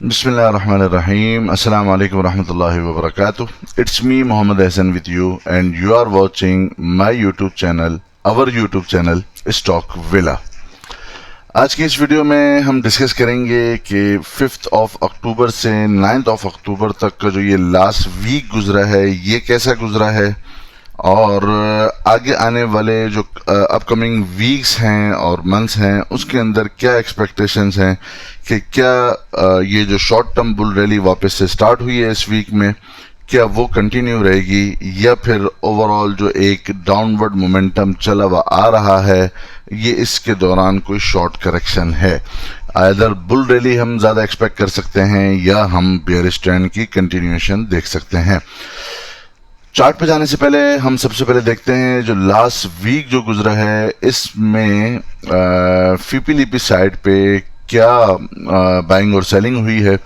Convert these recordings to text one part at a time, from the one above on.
Bismillahirrahmanirrahim. Assalamu alaikum warahmatullahi wabarakatuh. It's me Mohammed Hassan with you and you are watching my YouTube channel, our YouTube channel Stock Villa. आज की इस video में हम discuss करेंगे कि 5th of October से 9th of October तक का जो ये लास्ट वीक गुजरा है ये कैसा गुजरा है और आगे आने वाले जो अपकमिंग वीक्स हैं और मंथ्स हैं उसके अंदर क्या एक्सपेक्टेशंस हैं कि क्या ये जो शॉर्ट टर्म बुल रैली वापस से स्टार्ट हुई है इस वीक में क्या वो कंटिन्यू रहेगी या फिर ओवरऑल जो एक डाउनवर्ड मोमेंटम चला हुआ आ रहा है ये इसके दौरान कोई शॉर्ट करेक्शन है। आइदर बुल रैली हम ज़्यादा एक्सपेक्ट कर सकते हैं या हम बेयरिश ट्रेंड की कंटिन्यूएशन देख सकते हैं। चार्ट पे जाने से पहले हम सबसे पहले देखते हैं जो लास्ट वीक जो गुजरा है इसमें फीपीलीपी साइड पे क्या बाइंग और सेलिंग हुई है।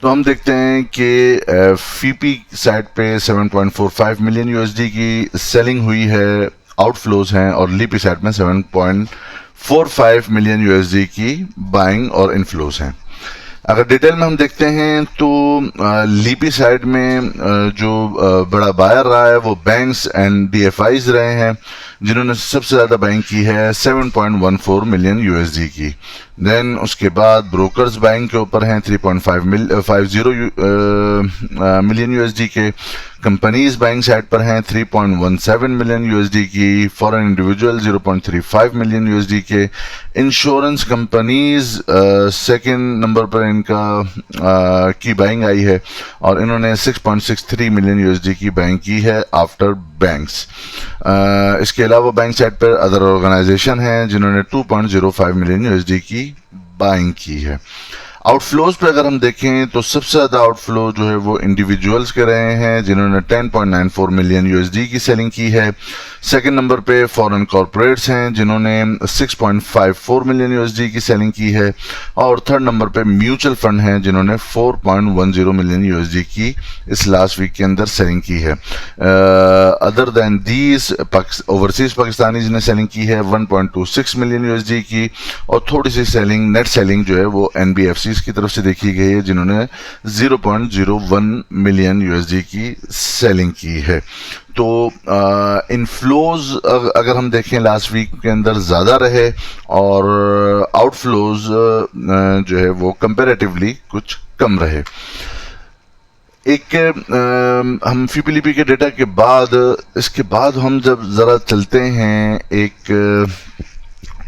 तो हम देखते हैं कि फीपी साइड पे 7.45 मिलियन यूएसडी की सेलिंग हुई है, आउटफ्लोज हैं, और लीपी साइड में 7.45 मिलियन यूएसडी की बाइंग और इनफ्लोज हैं। अगर डिटेल में हम देखते हैं तो लीपी साइड में जो बड़ा बायर रहा है वो बैंक्स एंड डीएफआईज रहे हैं जिन्होंने सबसे ज़्यादा बाइंग की है 7.14 मिलियन यूएसडी की। देन उसके बाद ब्रोकर्स बाइंग के ऊपर हैं 3.50 मिलियन यूएसडी के। कंपनीज बाइंग साइड पर हैं 3.17 मिलियन यूएसडी की। फॉरेन इंडिविजुअल 0.35 मिलियन यूएसडी के। इंश्योरेंस कंपनीज सेकंड नंबर पर इनका की बाइंग आई है और इन्होंने 6.63 मिलियन यूएसडी की बाइंग की है आफ्टर बैंक्स। इसके अलावा बैंक साइड पर अदर ऑर्गेनाइजेशन हैं जिन्होंने 2.05 मिलियन यूएसडी की बाइंग की है। आउटफ्लोज पे अगर हम देखें तो सबसे ज़्यादा आउटफ्लो जो है वो इंडिविजुअल्स के रहे हैं जिन्होंने 10.94 मिलियन यूएसडी की सेलिंग की है। सेकंड नंबर पे फॉरेन कॉर्पोरेट्स हैं जिन्होंने 6.54 मिलियन यूएसडी की सेलिंग की है और थर्ड नंबर पे म्यूचुअल फंड हैं जिन्होंने 4.10 मिलियन यूएसडी की इस लास्ट वीक के अंदर सेलिंग की है। Other than these overseas Pakistanis ने सेलिंग की है 1.26 मिलियन यूएसडी की और थोड़ी सी सेलिंग नेट सेलिंग जो है वो एनबीएफसी की तरफ से देखी गई है जिन्होंने 0.01 मिलियन यूएसडी की सेलिंग की है। तो इनफ्लोज अगर हम देखें लास्ट वीक के अंदर ज़्यादा रहे और आउटफ्लोज जो है वो कंपैरेटिवली कुछ कम रहे। एक हम फीपीलीपी के डेटा के बाद इसके बाद हम जब ज़रा चलते हैं एक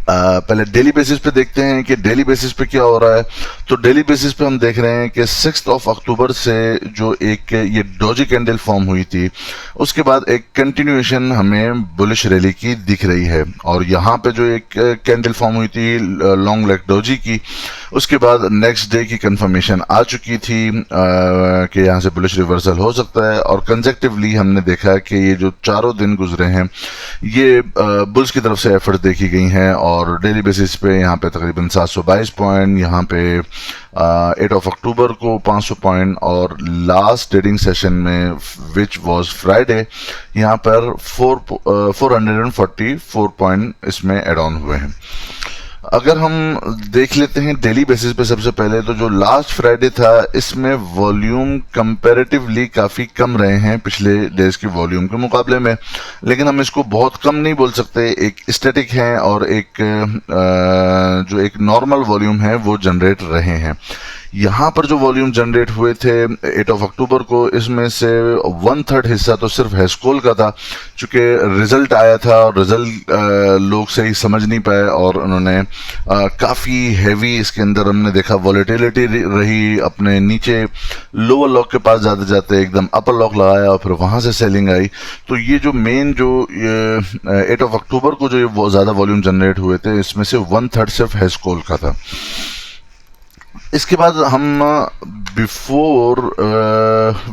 पहले डेली बेसिस पे देखते हैं कि डेली बेसिस पे क्या हो रहा है। तो डेली बेसिस पे हम देख रहे हैं कि 6th ऑफ अक्टूबर से जो एक ये डोजी कैंडल फॉर्म हुई थी उसके बाद एक कंटिन्यूएशन हमें बुलिश रैली की दिख रही है और यहाँ पे जो एक कैंडल फॉर्म हुई थी लॉन्ग लेग डोजी की उसके बाद नेक्स्ट डे की कंफर्मेशन आ चुकी थी कि यहाँ से बुलिश रिवर्सल हो सकता है और कंसेक्टिवली हमने देखा कि ये जो चारों दिन गुजरे हैं ये बुल्स की तरफ से एफर्ट देखी गई हैं और डेली बेसिस पे यहाँ पे तकरीबन 722 पॉइंट, यहाँ पे 8 ऑफ अक्टूबर को 500 पॉइंट और लास्ट ट्रेडिंग सेशन में विच वाज फ्राइडे यहाँ पर 444 पॉइंट इसमें एड ऑन हुए हैं। अगर हम देख लेते हैं डेली बेसिस पे सबसे पहले तो जो लास्ट फ्राइडे था इसमें वॉल्यूम कंपैरेटिवली काफ़ी कम रहे हैं पिछले डेज की वॉल्यूम के मुकाबले में, लेकिन हम इसको बहुत कम नहीं बोल सकते। एक स्टैटिक है और एक जो एक नॉर्मल वॉल्यूम है वो जनरेट रहे हैं। यहाँ पर जो वॉल्यूम जनरेट हुए थे 8 ऑफ अक्टूबर को इसमें से 1/3 हिस्सा तो सिर्फ हेस्कोल का था चूँकि रिजल्ट आया था और रिजल्ट लोग सही समझ नहीं पाए और उन्होंने काफ़ी हैवी इसके अंदर हमने देखा वॉलेटिलिटी रही। अपने नीचे लोअर लॉक के पास जाते जाते एकदम अपर लॉक लगाया और फिर वहाँ से सेलिंग आई। तो ये जो मेन जो 8 ऑफ अक्टूबर को जो वो ज़्यादा वॉल्यूम जनरेट हुए थे इसमें से 1/3 सिर्फ हेस्कोल का था। इसके बाद हम before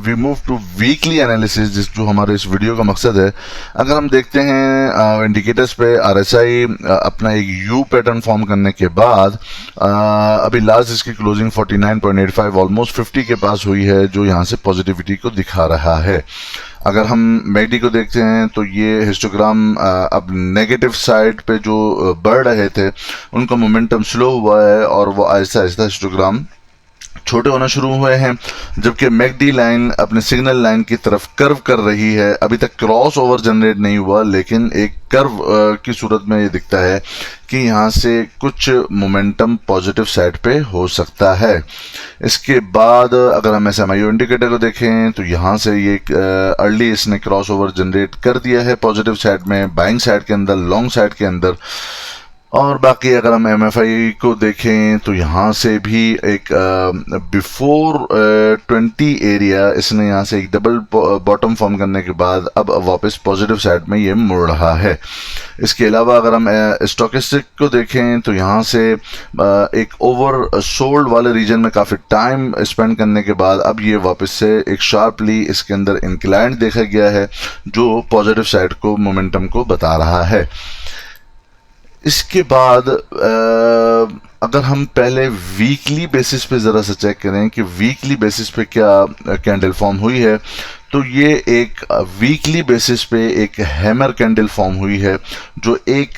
we move to weekly analysis जो हमारे इस वीडियो का मकसद है, अगर हम देखते हैं इंडिकेटर्स पे आरएसआई अपना एक यू पैटर्न फॉर्म करने के बाद अभी लास्ट इसकी क्लोजिंग 49.85 ऑलमोस्ट 50 के पास हुई है जो यहाँ से पॉजिटिविटी को दिखा रहा है। अगर हम मैकडी को देखते हैं तो ये हिस्टोग्राम अब नेगेटिव साइड पे जो बढ़ रहे थे उनका मोमेंटम स्लो हुआ है और वो आहिस्ता आहिस्ता हिस्टोग्राम छोटे होना शुरू हुए हैं, जबकि मैकडी लाइन अपने सिग्नल लाइन की तरफ कर्व कर रही है। अभी तक क्रॉस ओवर जनरेट नहीं हुआ, लेकिन एक कर्व की सूरत में ये दिखता है कि यहाँ से कुछ मोमेंटम पॉजिटिव साइड पे हो सकता है। इसके बाद अगर हम SMIO इंडिकेटर को देखें तो यहाँ से ये अर्ली इसने क्रॉस ओवर जनरेट कर दिया है पॉजिटिव साइड में, बाइंग साइड के अंदर, लॉन्ग साइड के अंदर। और बाकी अगर हम MFI को देखें तो यहाँ से भी एक बिफोर 20 एरिया इसने यहाँ से एक डबल बॉटम फॉर्म करने के बाद अब वापस पॉजिटिव साइड में ये मुड़ रहा है। इसके अलावा अगर हम स्टोकेस्टिक को देखें तो यहाँ से एक ओवर सोल्ड वाले रीजन में काफ़ी टाइम स्पेंड करने के बाद अब ये वापस से एक शार्पली इसके अंदर इंक्लाइंड देखा गया है, जो पॉजिटिव साइड को मोमेंटम को बता रहा है। इसके बाद अगर हम पहले वीकली बेसिस पे ज़रा सा चेक करें कि वीकली बेसिस पे क्या कैंडल फॉर्म हुई है, तो ये एक वीकली बेसिस पे एक हैमर कैंडल फॉर्म हुई है, जो एक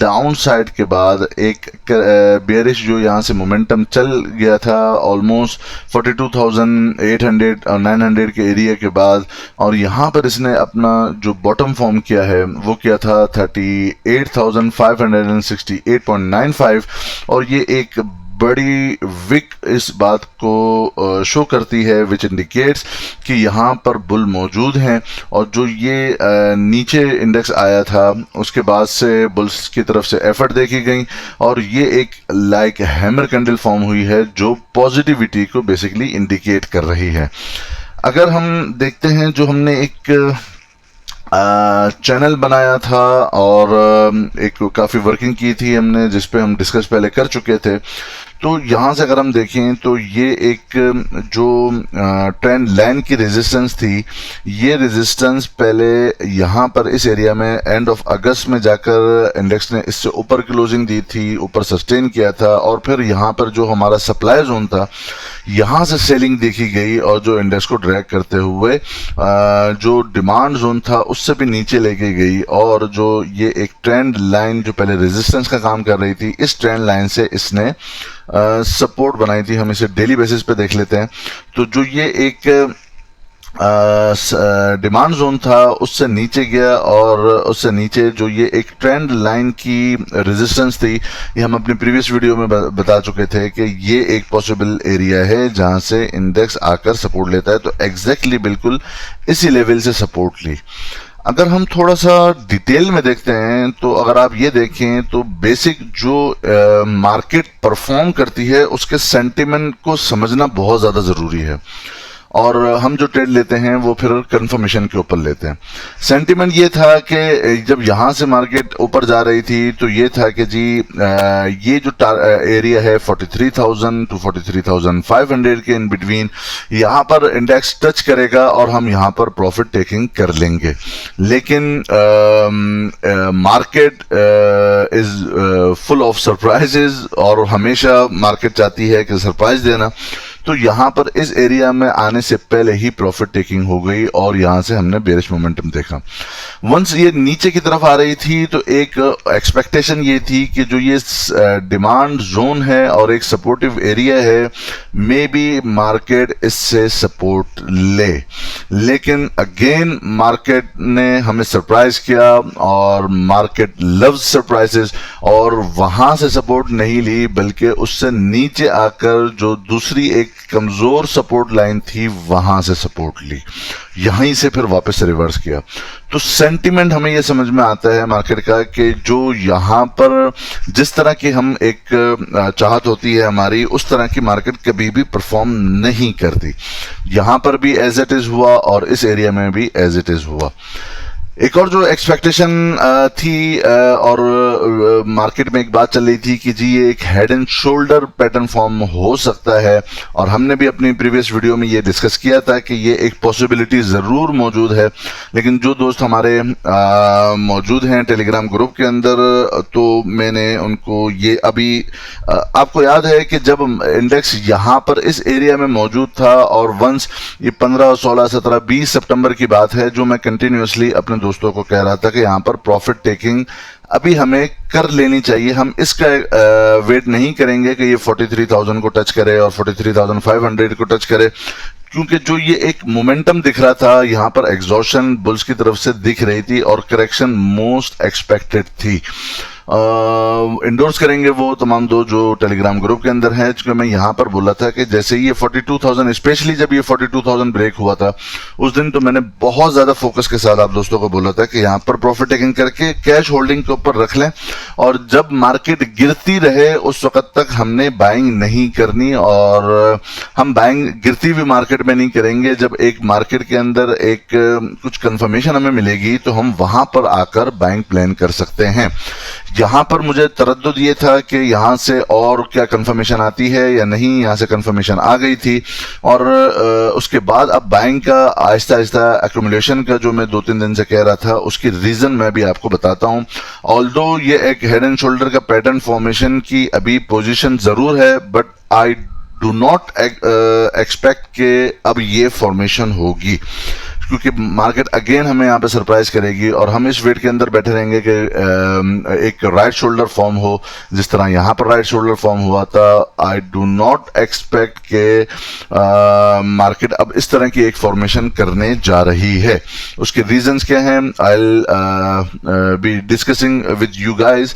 डाउन साइड के बाद एक बेयरिश जो यहाँ से मोमेंटम चल गया था ऑलमोस्ट 42,800 और 900 के एरिया के बाद, और यहाँ पर इसने अपना जो बॉटम फॉर्म किया है वो किया था 38,568.95, और ये एक बड़ी विक इस बात को शो करती है, विच इंडिकेट्स कि यहाँ पर बुल मौजूद हैं। और जो ये नीचे इंडेक्स आया था उसके बाद से बुल्स की तरफ से एफर्ट देखी गई, और ये एक लाइक हैमर कैंडल फॉर्म हुई है जो पॉजिटिविटी को बेसिकली इंडिकेट कर रही है। अगर हम देखते हैं जो हमने एक चैनल बनाया था और एक काफ़ी वर्किंग की थी हमने, जिस पे हम डिस्कस पहले कर चुके थे, तो यहाँ से अगर हम देखें तो ये एक जो ट्रेंड लाइन की रेजिस्टेंस थी, ये रेजिस्टेंस पहले यहाँ पर इस एरिया में एंड ऑफ अगस्त में जाकर इंडेक्स ने इससे ऊपर क्लोजिंग दी थी, ऊपर सस्टेन किया था, और फिर यहाँ पर जो हमारा सप्लाई जोन था यहाँ से सेलिंग देखी गई, और जो इंडेक्स को ड्रैग करते हुए जो डिमांड जोन था उससे भी नीचे लेके गई, और जो ये एक ट्रेंड लाइन जो पहले रेजिस्टेंस का काम कर रही थी, इस ट्रेंड लाइन से इसने सपोर्ट बनाई थी। हम इसे डेली बेसिस पे देख लेते हैं। तो जो ये एक डिमांड जोन था उससे नीचे गया, और उससे नीचे जो ये एक ट्रेंड लाइन की रेजिस्टेंस थी, ये हम अपनी प्रीवियस वीडियो में बता चुके थे कि ये एक पॉसिबल एरिया है जहां से इंडेक्स आकर सपोर्ट लेता है। तो एग्जैक्टली बिल्कुल इसी लेवल से सपोर्ट ली। अगर हम थोड़ा सा डिटेल में देखते हैं तो अगर आप ये देखें तो बेसिक जो मार्केट परफॉर्म करती है उसके सेंटिमेंट को समझना बहुत ज़्यादा ज़रूरी है, और हम जो ट्रेड लेते हैं वो फिर कंफर्मेशन के ऊपर लेते हैं। सेंटिमेंट ये था कि जब यहाँ से मार्केट ऊपर जा रही थी तो ये था कि जी ये जो एरिया है 43,000 टू 43,500 के इन बिटवीन, यहाँ पर इंडेक्स टच करेगा और हम यहाँ पर प्रॉफिट टेकिंग कर लेंगे। लेकिन market is full of surprises, और हमेशा मार्केट चाहती है कि सरप्राइज देना। तो यहाँ पर इस एरिया में आने से पहले ही प्रॉफिट टेकिंग हो गई, और यहाँ से हमने बेरिश मोमेंटम देखा। वंस ये नीचे की तरफ आ रही थी तो एक एक्सपेक्टेशन ये थी कि जो ये डिमांड जोन है और एक सपोर्टिव एरिया है, मे बी मार्केट इससे सपोर्ट ले। लेकिन अगेन मार्केट ने हमें सरप्राइज किया, और मार्केट लव्स सरप्राइजेस, और वहां से सपोर्ट नहीं ली बल्कि उससे नीचे आकर जो दूसरी एक कमजोर सपोर्ट लाइन थी वहां से सपोर्ट ली, यहीं से फिर वापस से रिवर्स किया। तो सेंटिमेंट हमें यह समझ में आता है मार्केट का कि जो यहाँ पर जिस तरह की हम एक चाहत होती है हमारी, उस तरह की मार्केट कभी भी परफॉर्म नहीं करती। यहाँ पर भी एज इट इज हुआ और इस एरिया में भी एज इट इज हुआ। एक और जो एक्सपेक्टेशन थी और मार्केट में एक बात चल रही थी कि जी ये एक head and shoulder pattern form हो सकता है, और हमने भी अपनी प्रीवियस वीडियो में ये डिस्कस किया था कि ये एक पॉसिबिलिटी ज़रूर मौजूद है। लेकिन जो दोस्त हमारे मौजूद हैं टेलीग्राम ग्रुप के अंदर, तो मैंने उनको ये अभी आपको याद है कि जब इंडेक्स यहाँ पर इस एरिया में मौजूद था, और वंस ये 15, 16, 17, 20 सितंबर की बात है जो मैं कंटिन्यूसली अपने दोस्तों को कह रहा था कि यहाँ पर प्रॉफिट टेकिंग अभी हमें कर लेनी चाहिए, हम इसका वेट नहीं करेंगे कि ये 43,000 को टच करे और 43,500 को टच करे, क्योंकि जो ये एक मोमेंटम दिख रहा था यहाँ पर एग्जॉशन बुल्स की तरफ से दिख रही थी और करेक्शन मोस्ट एक्सपेक्टेड थी। इंडोर्स करेंगे वो तमाम दो जो टेलीग्राम ग्रुप के अंदर है, क्योंकि मैं यहाँ पर बोला था कि जैसे ये 42,000, स्पेशली जब ये 42,000 ब्रेक हुआ था उस दिन, तो मैंने बहुत ज्यादा फोकस के साथ आप दोस्तों को बोला था कि यहाँ पर प्रॉफिट टेकिंग करके कैश होल्डिंग के ऊपर रख लें और जब मार्केट गिरती रहे उस वक्त तक हमने बाइंग नहीं करनी, और हम बाइंग गिरती हुई मार्केट में नहीं करेंगे। जब एक मार्केट के अंदर एक कुछ कंफर्मेशन हमें मिलेगी तो हम वहां पर आकर बाइंग प्लान कर सकते हैं। यहाँ पर मुझे तरद्दुद ये था कि यहाँ से और क्या कंफर्मेशन आती है या नहीं, यहाँ से कंफर्मेशन आ गई थी और उसके बाद अब बाइंग का आहिस्ता आहिस्ता एक्यूमुलेशन का जो मैं 2-3 दिन से कह रहा था उसकी रीजन मैं भी आपको बताता हूँ। ऑल्दो ये एक हेड एंड शोल्डर का पैटर्न फॉर्मेशन की अभी पोजीशन जरूर है, but I do not expect के अब ये फॉर्मेशन होगी, क्योंकि मार्केट अगेन हमें यहाँ पे सरप्राइज करेगी और हम इस वेट के अंदर बैठे रहेंगे कि एक राइट शोल्डर फॉर्म हो जिस तरह यहाँ पर राइट शोल्डर फॉर्म हुआ था। आई डू नॉट एक्सपेक्ट के मार्केट अब इस तरह की एक फॉर्मेशन करने जा रही है। उसके रीजंस क्या हैं, I will be discussing with you guys.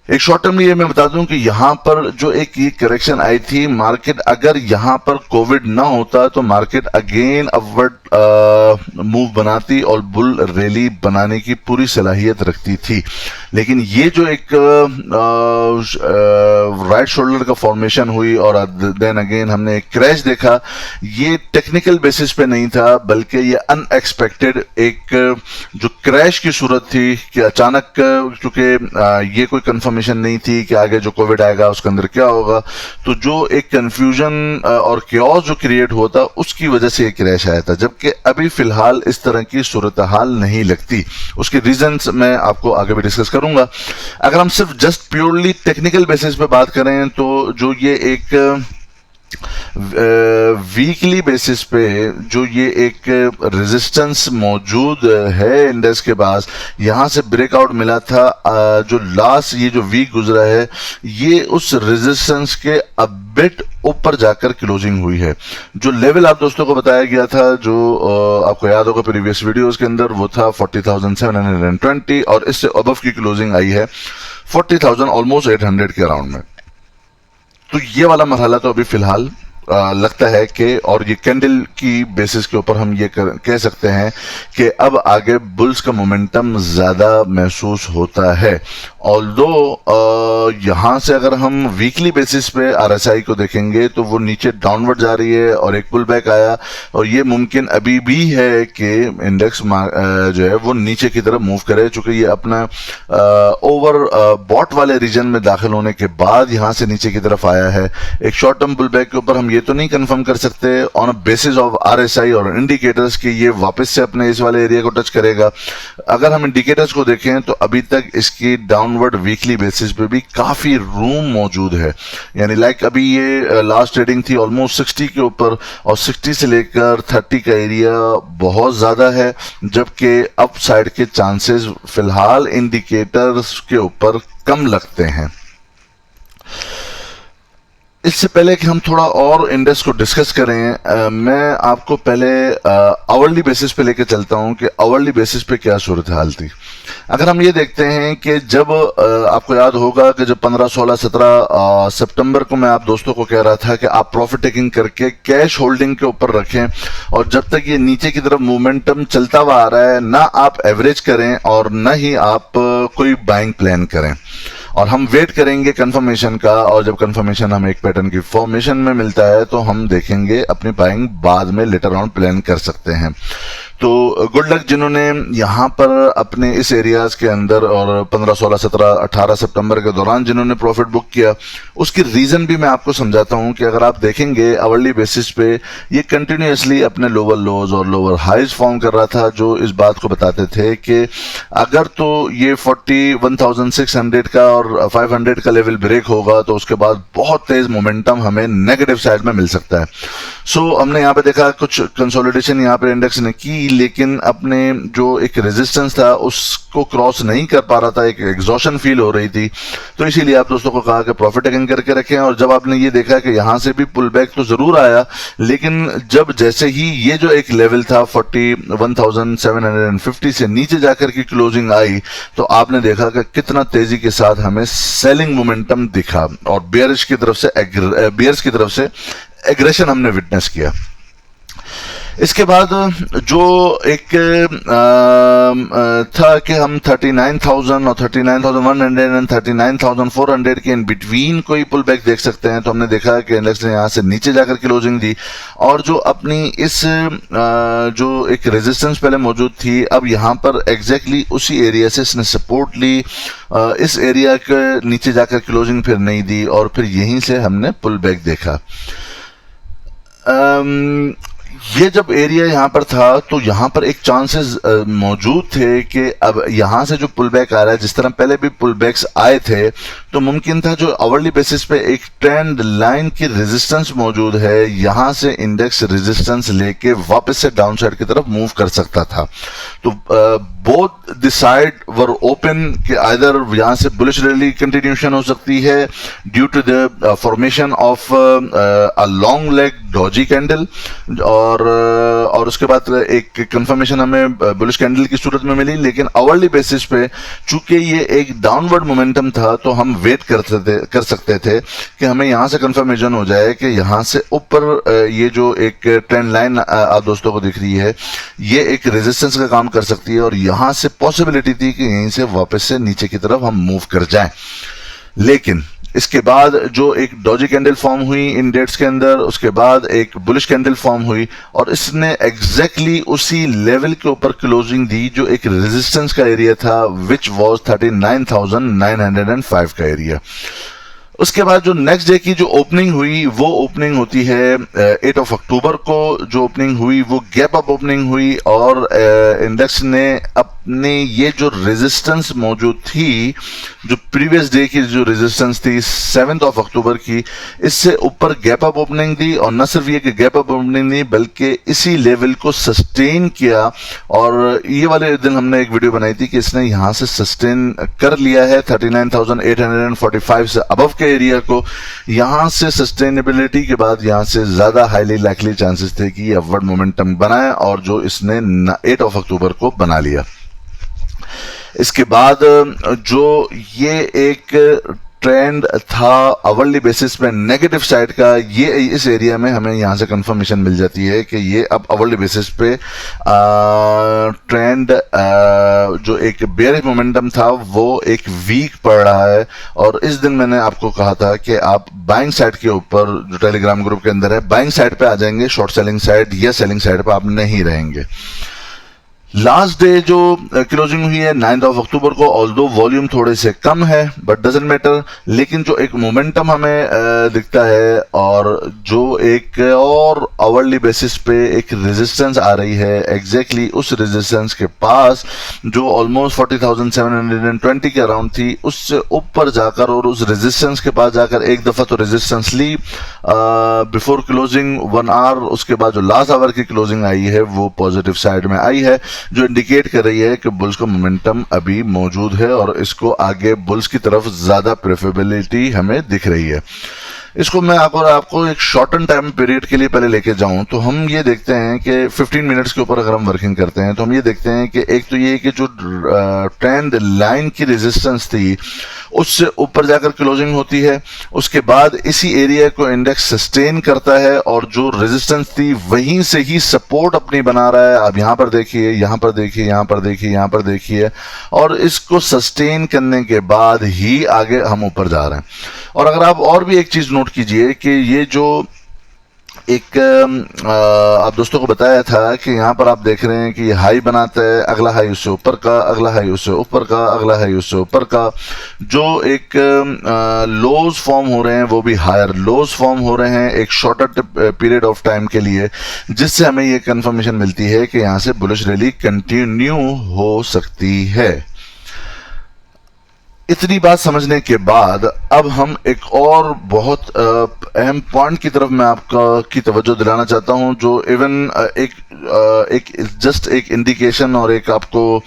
एक शॉर्ट टर्म लिए मैं बता दूं कि यहाँ पर जो एक ये करेक्शन आई थी, मार्केट अगर यहाँ पर कोविड ना होता तो मार्केट अगेन अपवर्ड मूव बनाती और बुल रैली बनाने की पूरी सलाहियत रखती थी, लेकिन ये जो एक राइट शोल्डर का फॉर्मेशन हुई और देन अगेन हमने एक क्रैश देखा, ये टेक्निकल बेसिस पे नहीं था बल्कि ये अनएक्सपेक्टेड एक जो क्रैश की सूरत थी कि अचानक, क्योंकि ये कोई कंफर्मेशन नहीं थी कि आगे जो कोविड आएगा उसके अंदर क्या होगा, तो जो एक कंफ्यूजन और क्योस जो क्रिएट हुआ था उसकी वजह से ये क्रैश आया था, जबकि अभी फिलहाल इस तरह की सूरत हाल नहीं लगती। उसके रीजंस मैं आपको आगे भी डिस्कस करूंगा। अगर हम सिर्फ जस्ट प्योरली टेक्निकल बेसिस पे बात करें तो जो ये एक वीकली बेसिस पे जो ये एक रेजिस्टेंस मौजूद है इंडेक्स के पास, यहां से ब्रेकआउट मिला था, जो लास्ट ये जो वीक गुजरा है ये उस रेजिस्टेंस के अब बिट ऊपर जाकर क्लोजिंग हुई है। जो लेवल आप दोस्तों को बताया गया था, जो आपको याद होगा प्रीवियस वीडियोस के अंदर, वो था 40,720 और इससे अबव की क्लोजिंग आई है 40,000 ऑलमोस्ट 800 के अराउंड में। तो ये वाला मरहला तो अभी फिलहाल लगता है कि, और ये कैंडल की बेसिस के ऊपर हम ये कह सकते हैं कि अब आगे बुल्स का मोमेंटम ज्यादा महसूस होता है। ऑल्दो यहां से अगर हम वीकली बेसिस पे आरएसआई को देखेंगे तो वो नीचे डाउनवर्ड जा रही है और एक पुल बैक आया, और ये मुमकिन अभी भी है कि इंडेक्स जो है वो नीचे की तरफ मूव करे, चूंकि ये अपना ओवर बॉट वाले रीजन में दाखिल होने के बाद यहां से नीचे की तरफ आया है। एक शॉर्ट टर्म पुल बैक के ऊपर हम ये तो नहीं कंफर्म कर सकते ऑन बेसिस ऑफ आरएसआई और इंडिकेटर्स कि ये वापस से अपने इस वाले एरिया को टच करेगा। अगर हम इंडिकेटर्स को देखें तो अभी तक इसकी डाउनवर्ड वीकली बेसिस पे भी काफी रूम मौजूद है, यानी लाइक अभी ये लास्ट ट्रेडिंग थी ऑलमोस्ट 60 के ऊपर और 60 से लेकर 30 का एरिया बहुत ज्यादा है, जबकि अप साइड के चांसेस फिलहाल इंडिकेटर्स के ऊपर कम लगते हैं। इससे पहले कि हम थोड़ा और इंडेक्स को डिस्कस करें, मैं आपको पहले आवरली बेसिस पे लेके चलता हूं कि आवरली बेसिस पे क्या सूरत हाल थी। अगर हम ये देखते हैं कि जब आपको याद होगा कि जब 15, 16, 17 सितंबर को मैं आप दोस्तों को कह रहा था कि आप प्रॉफिट टेकिंग करके कैश होल्डिंग के ऊपर रखें, और जब तक ये नीचे की तरफ मोमेंटम चलता हुआ आ रहा है ना आप एवरेज करें और ना ही आप कोई बाइंग प्लान करें, और हम वेट करेंगे कंफर्मेशन का, और जब कंफर्मेशन हमें एक पैटर्न की फॉर्मेशन में मिलता है तो हम देखेंगे अपनी बाइंग बाद में लेटर ऑन प्लान कर सकते हैं। तो गुड लक जिन्होंने यहाँ पर अपने इस एरियाज के अंदर और 15, 16, 17, 18 सितंबर के दौरान जिन्होंने प्रॉफिट बुक किया, उसकी रीजन भी मैं आपको समझाता हूँ कि अगर आप देखेंगे आवरली बेसिस पे ये कंटिन्यूअसली अपने लोअर लोज और लोअर हाइज फॉर्म कर रहा था, जो इस बात को बताते थे कि अगर तो ये 41,600 का और 500 का लेवल ब्रेक होगा तो उसके बाद बहुत तेज मोमेंटम हमें नेगेटिव साइड में मिल सकता है। सो हमने यहाँ पे देखा कुछ कंसोलिडेशन यहाँ पे इंडेक्स ने की, लेकिन अपने जो एक रेजिस्टेंस था उसको क्रॉस नहीं कर पा रहा था, एक एग्जॉशन फील हो रही थी। तो इसीलिए आप दोस्तों को कहा कि प्रॉफिट टेकिंग करके रखें। और जब आपने ये देखा कि यहां से भी पुल बैक तो जरूर आया, लेकिन जब जैसे ही ये जो एक लेवल था 41,750 से नीचे जाकर की क्लोजिंग आई, तो आपने देखा कि कितना तेजी के साथ हमें सेलिंग मोमेंटम दिखा और बेयर्स की तरफ से एग्रेशन हमने विटनेस किया। इसके बाद जो एक था कि हम 39,000 और 39,100 एंड 39,400 के इन बिटवीन कोई पुल बैक देख सकते हैं। तो हमने देखा कि इंडेक्स ने यहाँ से नीचे जाकर क्लोजिंग दी और जो अपनी इस जो एक रेजिस्टेंस पहले मौजूद थी, अब यहाँ पर एग्जैक्टली उसी एरिया से इसने सपोर्ट ली। इस एरिया के नीचे जाकर क्लोजिंग फिर नहीं दी और फिर यहीं से हमने पुल बैक देखा। ये जब एरिया यहाँ पर था तो यहाँ पर एक चांसेस मौजूद थे कि अब यहाँ से जो पुल बैक आ रहा है, जिस तरह पहले भी पुल बैक्स आए थे, तो मुमकिन था जो आवरली बेसिस पे एक ट्रेंड लाइन की रेजिस्टेंस मौजूद है, यहाँ से इंडेक्स रेजिस्टेंस लेके वापस से डाउन साइड की तरफ मूव कर सकता था। तो both the side were open कि आइदर यहाँ से बुलिश रैली कंटिन्यूशन हो सकती है due to the formation of a long leg doji candle, और उसके बाद एक कंफर्मेशन हमें बुलिश कैंडल की सूरत में मिली। लेकिन आवरली बेसिस पे चूंकि ये एक डाउनवर्ड मोमेंटम था, तो हम वेट कर सकते थे कि हमें यहाँ से कंफर्मेशन हो जाए कि यहाँ से ऊपर ये जो एक ट्रेंड लाइन आप दोस्तों को दिख रही है, ये एक रेजिस्टेंस का काम कर सकती है और यहाँ से पॉसिबिलिटी थी कि यहीं से वापस से नीचे की तरफ हम मूव कर जाएं। लेकिन इसके बाद जो एक डॉजी कैंडल फॉर्म हुई इन डेट्स के अंदर, उसके बाद एक बुलिश कैंडल फॉर्म हुई और इसने एग्जैक्टली उसी लेवल के ऊपर क्लोजिंग दी जो एक रेजिस्टेंस का एरिया था, विच वाज 39,905 का एरिया। उसके बाद जो नेक्स्ट डे की जो ओपनिंग हुई, वो ओपनिंग होती है 8 अक्टूबर को। जो ओपनिंग हुई वो गैप अप ओपनिंग हुई और इंडेक्स ने अपने ये जो रेजिस्टेंस मौजूद थी, जो प्रीवियस डे की जो रेजिस्टेंस थी 7 अक्टूबर की, इससे ऊपर गैप अप ओपनिंग दी। और न सिर्फ ये कि गैप अप ओपनिंग दी, बल्कि इसी लेवल को सस्टेन किया। और ये वाले दिन हमने एक वीडियो बनाई थी कि इसने यहाँ से सस्टेन कर लिया है 39,845 से अबव के एरिया को। यहां से सस्टेनेबिलिटी के बाद यहां से ज्यादा हाईली लाइकली चांसेस थे कि ये अपवर्ड मोमेंटम बनाए, और जो इसने 8 अक्टूबर को बना लिया। इसके बाद जो ये एक ट्रेंड था आवरली बेसिस पे नेगेटिव साइड का, ये इस एरिया में हमें यहाँ से कंफर्मेशन मिल जाती है कि ये अब आवरली बेसिस पे ट्रेंड जो एक बेयरिश मोमेंटम था वो एक वीक पड़ रहा है। और इस दिन मैंने आपको कहा था कि आप बाइंग साइड के ऊपर, जो टेलीग्राम ग्रुप के अंदर है, बाइंग साइड पे आ जाएंगे, शॉर्ट सेलिंग साइड या सेलिंग साइड पे आप नहीं रहेंगे। लास्ट डे जो क्लोजिंग हुई है 9 अक्टूबर को, ऑल्दो वॉल्यूम थोड़े से कम है बट डजंट मैटर, लेकिन जो एक मोमेंटम हमें दिखता है और जो एक और आवरली बेसिस पे एक रेजिस्टेंस आ रही है, एग्जैक्टली उस रेजिस्टेंस के पास जो ऑलमोस्ट 40,720 के अराउंड थी, उससे ऊपर जाकर और उस रेजिस्टेंस के पास जाकर एक दफा तो रेजिस्टेंस ली बिफोर क्लोजिंग 1 आवर। उसके बाद जो लास्ट आवर की क्लोजिंग आई है वो पॉजिटिव साइड में आई है, जो इंडिकेट कर रही है कि बुल्स का मोमेंटम अभी मौजूद है और इसको आगे बुल्स की तरफ ज्यादा प्रेफरेबिलिटी हमें दिख रही है। इसको मैं आपको एक शॉर्टन टाइम पीरियड के लिए पहले लेके जाऊं तो हम ये देखते हैं कि 15 मिनट्स के ऊपर अगर हम वर्किंग करते हैं तो हम ये देखते हैं कि एक तो ये कि जो ट्रेंड लाइन की रेजिस्टेंस थी उससे ऊपर जाकर क्लोजिंग होती है, उसके बाद इसी एरिया को इंडेक्स सस्टेन करता है और जो रेजिस्टेंस थी वहीं से ही सपोर्ट अपनी बना रहा है। अब यहाँ पर देखिए, यहाँ पर देखिए, यहाँ पर देखिए, यहाँ पर देखिए, और इसको सस्टेन करने के बाद ही आगे हम ऊपर जा रहे हैं। और अगर आप और भी एक चीज नोट कीजिए कि ये जो एक आप दोस्तों को बताया था कि यहाँ पर आप देख रहे हैं कि हाई बनाता है, अगला हाई उससे ऊपर का, अगला हाई उससे ऊपर का, अगला हाई उससे ऊपर का, जो एक लोज फॉर्म हो रहे हैं वो भी हायर लोज फॉर्म हो रहे हैं एक शॉर्टर पीरियड ऑफ टाइम के लिए, जिससे हमें ये कंफर्मेशन मिलती है कि यहाँ से बुलिश रैली कंटिन्यू हो सकती है। इतनी बात समझने के बाद अब हम एक और बहुत अहम पॉइंट की तरफ मैं आपका की तवज्जो दिलाना चाहता हूं, जो इवन एक जस्ट एक इंडिकेशन और एक आपको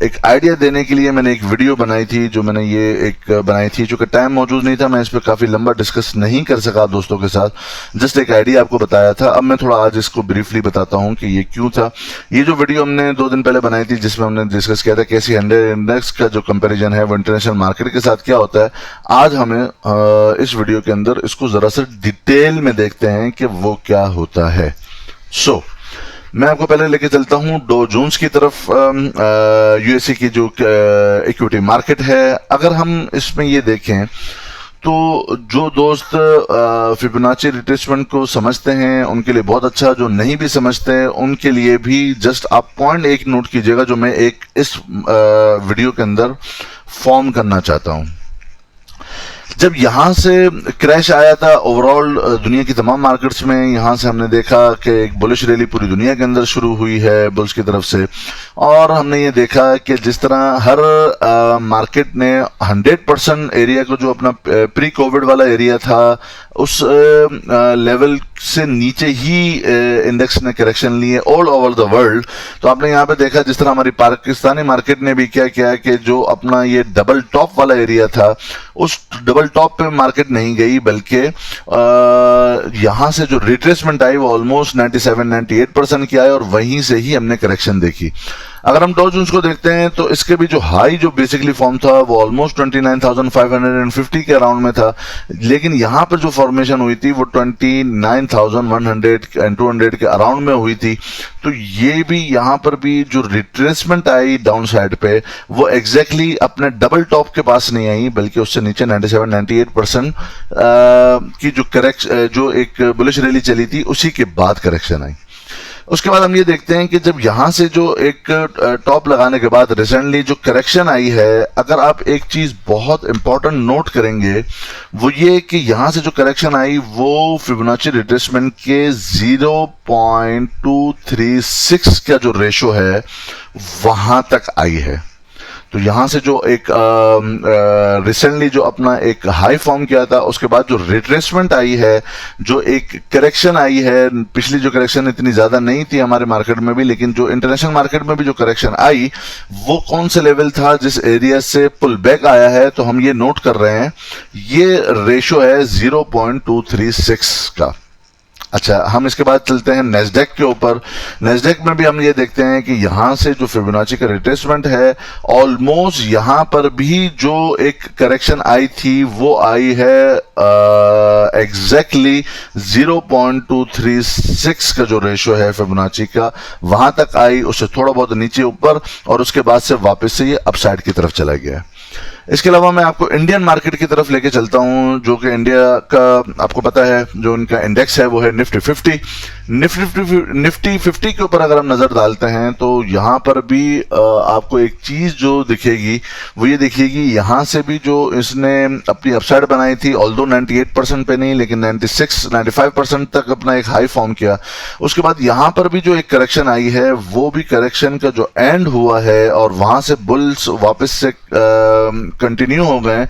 एक आइडिया देने के लिए मैंने एक वीडियो बनाई थी, जो मैंने ये एक बनाई थी। चूंकि टाइम मौजूद नहीं था, मैं इस पर काफ़ी लंबा डिस्कस नहीं कर सका दोस्तों के साथ, जस्ट एक आइडिया आपको बताया था। अब मैं थोड़ा आज इसको ब्रीफली बताता हूं कि ये क्यों था। ये जो वीडियो हमने 2 दिन पहले बनाई थी, जिसमें हमने डिस्कस किया था कैसी 100 इंडेक्स का जो कंपैरिजन है वो इंटरनेशनल मार्केट के साथ क्या होता है, आज हमें इस वीडियो के अंदर इसको जरा सा डिटेल में देखते हैं कि वो क्या होता है। मैं आपको पहले लेके चलता हूं डो जोन्स की तरफ, यूएसए की जो इक्विटी मार्केट है। अगर हम इसमें ये देखें तो जो दोस्त फिबोनाची रिट्रेसमेंट को समझते हैं उनके लिए बहुत अच्छा, जो नहीं भी समझते उनके लिए भी जस्ट आप पॉइंट एक नोट कीजिएगा, जो मैं एक इस वीडियो के अंदर फॉर्म करना चाहता हूं। जब यहां से क्रैश आया था ओवरऑल दुनिया की तमाम मार्केट्स में, यहां से हमने देखा कि एक बुलिश रैली पूरी दुनिया के अंदर शुरू हुई है बुल्स की तरफ से, और हमने ये देखा कि जिस तरह हर मार्केट ने 100% एरिया को, जो अपना प्री कोविड वाला एरिया था, उस लेवल से नीचे ही इंडेक्स ने करेक्शन लिए ऑल ओवर द वर्ल्ड। तो आपने यहाँ पे देखा जिस तरह हमारी पाकिस्तानी मार्केट ने भी क्या किया कि जो अपना ये डबल टॉप वाला एरिया था, उस डबल टॉप पे मार्केट नहीं गई, बल्कि यहां से जो रिट्रेसमेंट आई वो ऑलमोस्ट 97-98% की आई, और वहीं से ही हमने करेक्शन देखी। अगर हम डॉ जोन्स को देखते हैं तो इसके भी जो हाई जो बेसिकली फॉर्म था वो ऑलमोस्ट 29,550 के अराउंड में था, लेकिन यहां पर जो फॉर्मेशन हुई थी वो 29,100 एंड 200 के अराउंड में हुई थी। तो ये भी यहां पर भी जो रिट्रेसमेंट आई डाउन साइड पे वो एग्जैक्टली अपने डबल टॉप के पास नहीं आई, बल्कि उससे नीचे 97-98% की जो करेक्शन, जो एक बुलिश रैली चली थी, उसी के बाद करेक्शन आई। उसके बाद हम ये देखते हैं कि जब यहां से जो एक टॉप लगाने के बाद रिसेंटली जो करेक्शन आई है, अगर आप एक चीज बहुत इंपॉर्टेंट नोट करेंगे वो ये कि यहां से जो करेक्शन आई वो फिबोनाची रिट्रेसमेंट के 0.236 का जो रेशो है वहां तक आई है। तो यहां से जो एक रिसेंटली जो अपना एक हाई फॉर्म किया था, उसके बाद जो रिट्रेसमेंट आई है, जो एक करेक्शन आई है, पिछली जो करेक्शन इतनी ज्यादा नहीं थी हमारे मार्केट में भी, लेकिन जो इंटरनेशनल मार्केट में भी जो करेक्शन आई वो कौन से लेवल था जिस एरिया से पुल बैक आया है, तो हम ये नोट कर रहे हैं, ये रेशो है 0.236 का। अच्छा, हम इसके बाद चलते हैं नेस्डेक के ऊपर। नेस्डेक में भी हम ये देखते हैं कि यहां से जो फिबोनाची का रिट्रेसमेंट है, ऑलमोस्ट यहां पर भी जो एक करेक्शन आई थी वो आई है एग्जैक्टली 0.236 का जो रेशो है फिबोनाची का, वहां तक आई, उससे थोड़ा बहुत नीचे ऊपर, और उसके बाद से वापस से ये अपसाइड की तरफ चला गया। इसके अलावा मैं आपको इंडियन मार्केट की तरफ लेके चलता हूं, जो कि इंडिया का आपको पता है जो उनका इंडेक्स है वो है निफ्टी 50। निफ्टी 50 के ऊपर अगर हम नजर डालते हैं तो यहां पर भी आपको एक चीज जो दिखेगी वो ये दिखेगी, यहां से भी जो इसने अपनी अपसाइड बनाई थी, ऑल्दो 98% पे नहीं लेकिन 96-95% तक अपना एक हाई फॉर्म किया। उसके बाद यहां पर भी जो एक करेक्शन आई है वो भी करेक्शन का जो एंड हुआ है, और वहां से बुल्स वापस से कंटिन्यू हो गए।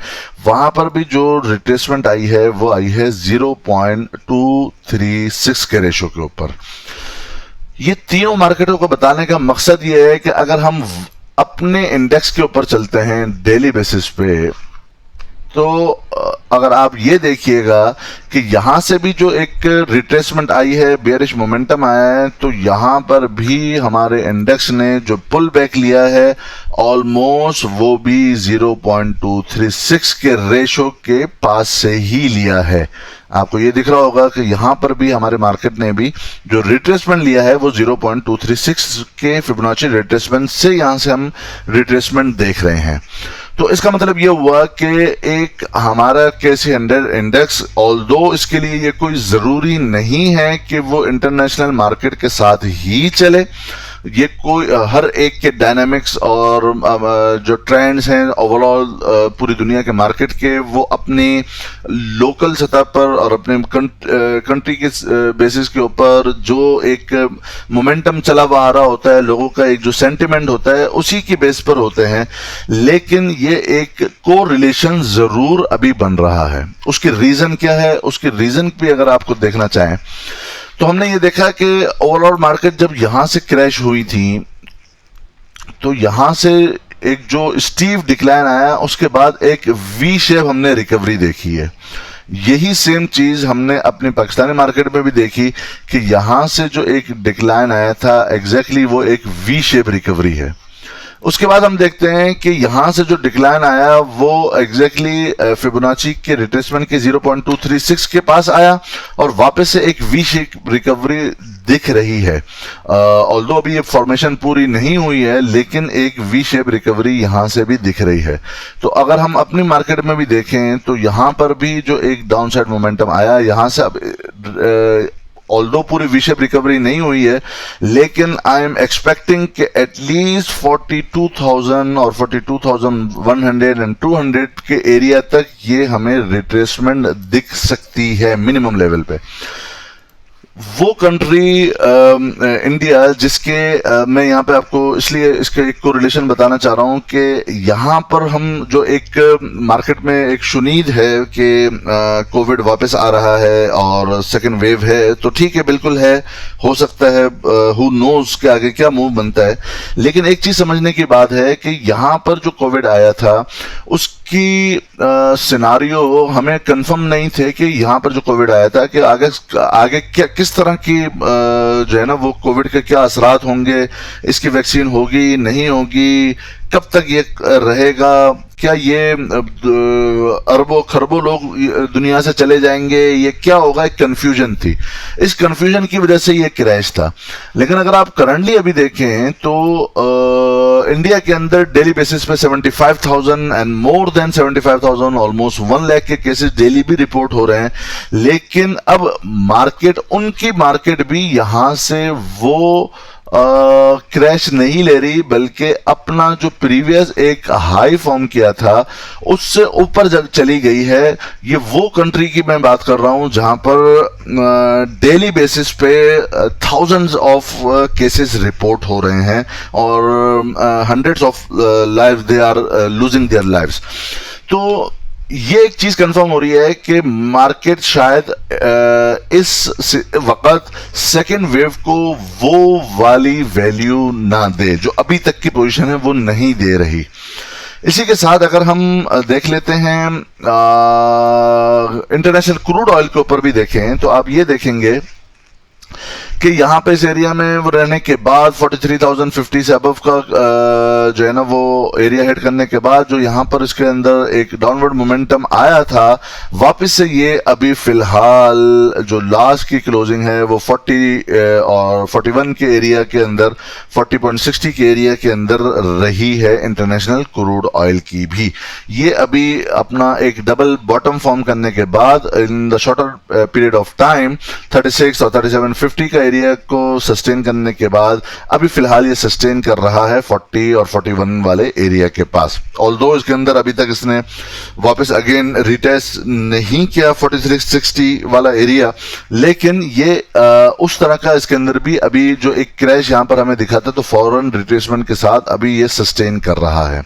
वहां पर भी जो रिट्रेसमेंट आई है वो आई है 0.236 के रेशो के ऊपर। ये तीनों मार्केटों को बताने का मकसद ये है कि अगर हम अपने इंडेक्स के ऊपर चलते हैं डेली बेसिस पे, तो अगर आप ये देखिएगा कि यहां से भी जो एक रिट्रेसमेंट आई है, बेयरिश मोमेंटम आया है, तो यहां पर भी हमारे इंडेक्स ने जो पुल बैक लिया है ऑलमोस्ट वो भी 0.236 के रेशो के पास से ही लिया है। आपको ये दिख रहा होगा कि यहां पर भी हमारे मार्केट ने भी जो रिट्रेसमेंट लिया है वो 0.236 के फिबोनाची रिट्रेसमेंट से यहां से हम रिट्रेसमेंट देख रहे हैं। तो इसका मतलब ये हुआ कि एक हमारा कैसी 100 इंडेक्स, ऑल्दो इसके लिए ये कोई जरूरी नहीं है कि वो इंटरनेशनल मार्केट के साथ ही चले, ये कोई हर एक के डायनामिक्स और जो ट्रेंड्स हैं ओवरऑल पूरी दुनिया के मार्केट के, वो अपनी लोकल सतह पर और अपने कंट्री के बेसिस के ऊपर जो एक मोमेंटम चला हुआ आ रहा होता है, लोगों का एक जो सेंटिमेंट होता है उसी की बेस पर होते हैं। लेकिन ये एक को रिलेशन जरूर अभी बन रहा है। उसकी रीजन क्या है, उसकी रीजन भी अगर आपको देखना चाहें तो हमने ये देखा कि ओवरऑल मार्केट जब यहां से क्रैश हुई थी तो यहां से एक जो स्टीव डिक्लाइन आया, उसके बाद एक वी शेप हमने रिकवरी देखी है। यही सेम चीज हमने अपने पाकिस्तानी मार्केट में भी देखी कि यहां से जो एक डिक्लाइन आया था एग्जैक्टली वो एक वी शेप रिकवरी है। उसके बाद हम देखते हैं कि यहां से जो डिक्लाइन आया वो एग्जैक्टली फिबोनाची के रिट्रेसमेंट के 0.236 के पास आया और वापस से एक वी शेप रिकवरी दिख रही है। ऑल्दो अभी ये फॉर्मेशन पूरी नहीं हुई है, लेकिन एक वी शेप रिकवरी यहां से भी दिख रही है। तो अगर हम अपनी मार्केट में भी देखें तो यहां पर भी जो एक डाउन साइड मोमेंटम आया, यहां से अब ऑल्दो पूरी वी शेप रिकवरी नहीं हुई है, लेकिन आई एम एक्सपेक्टिंग कि एटलीस्ट 42,000 और 42,100 एंड 200 के एरिया तक ये हमें रिट्रेसमेंट दिख सकती है मिनिमम लेवल पे। वो कंट्री इंडिया जिसके मैं यहाँ पे आपको इसलिए इसके एक कोरिलेशन बताना चाह रहा हूँ कि यहाँ पर हम जो एक मार्केट में एक शुनीद है कि कोविड वापस आ रहा है और सेकंड वेव है, तो ठीक है, बिल्कुल है, हो सकता है, हु नोज के आगे क्या मूव बनता है। लेकिन एक चीज समझने की बात है कि यहाँ पर जो कोविड आया था उसकी सिनारियो हमें कंफर्म नहीं थे कि यहाँ पर जो कोविड आया था कि आगे क्या किस तरह की जो है ना वो कोविड के क्या असरात होंगे, इसकी वैक्सीन होगी नहीं होगी, कब तक ये रहेगा, क्या ये अरबों खरबों लोग दुनिया से चले जाएंगे, ये क्या होगा, एक कंफ्यूजन थी। इस कंफ्यूजन की वजह से ये क्रैश था। लेकिन अगर आप करंटली अभी देखें तो इंडिया के अंदर डेली बेसिस पे 75,000 and more than 75,000 almost 1 lakh के केसेस डेली भी रिपोर्ट हो रहे हैं। लेकिन अब मार्केट, उनकी मार्केट भी यहां से वो क्रैश नहीं ले रही, बल्कि अपना जो प्रीवियस एक हाई फॉर्म किया था उससे ऊपर जब चली गई है। ये वो कंट्री की मैं बात कर रहा हूं जहां पर डेली बेसिस पे थाउजेंड्स ऑफ केसेस रिपोर्ट हो रहे हैं और hundreds of lives they are losing their lives. तो ये एक चीज कंफर्म हो रही है कि मार्केट शायद इस वक्त सेकेंड वेव को वो वाली वैल्यू ना दे जो अभी तक की पोजीशन है, वो नहीं दे रही। इसी के साथ अगर हम देख लेते हैं इंटरनेशनल क्रूड ऑयल के ऊपर भी देखें तो आप ये देखेंगे कि यहाँ पे इस एरिया में वो रहने के बाद 43,050 से अबव का जो है ना वो एरिया हिट करने के बाद जो यहाँ पर इसके अंदर एक डाउनवर्ड मोमेंटम आया था, वापस से ये अभी फिलहाल जो लास्ट की क्लोजिंग है वो 40 और 41 के एरिया के अंदर 40.60 के एरिया के अंदर रही है इंटरनेशनल क्रूड ऑयल की भी। ये अभी अपना एक डबल बॉटम फॉर्म करने के बाद in the shorter period of time 36 और 3750 का एरिया को सस्टेन करने के बाद अभी फिलहाल ये सस्टेन कर रहा है 40 और 41 वाले एरिया के पास। ऑल्दो इसके अंदर अभी तक इसने वापस अगेन रिटेस्ट नहीं किया 4360 वाला एरिया, लेकिन ये उस तरह का इसके अंदर भी अभी जो एक क्रैश यहां पर हमें दिखा था तो फौरन रिट्रेसमेंट के साथ अभी ये सस्टेन कर रहा है।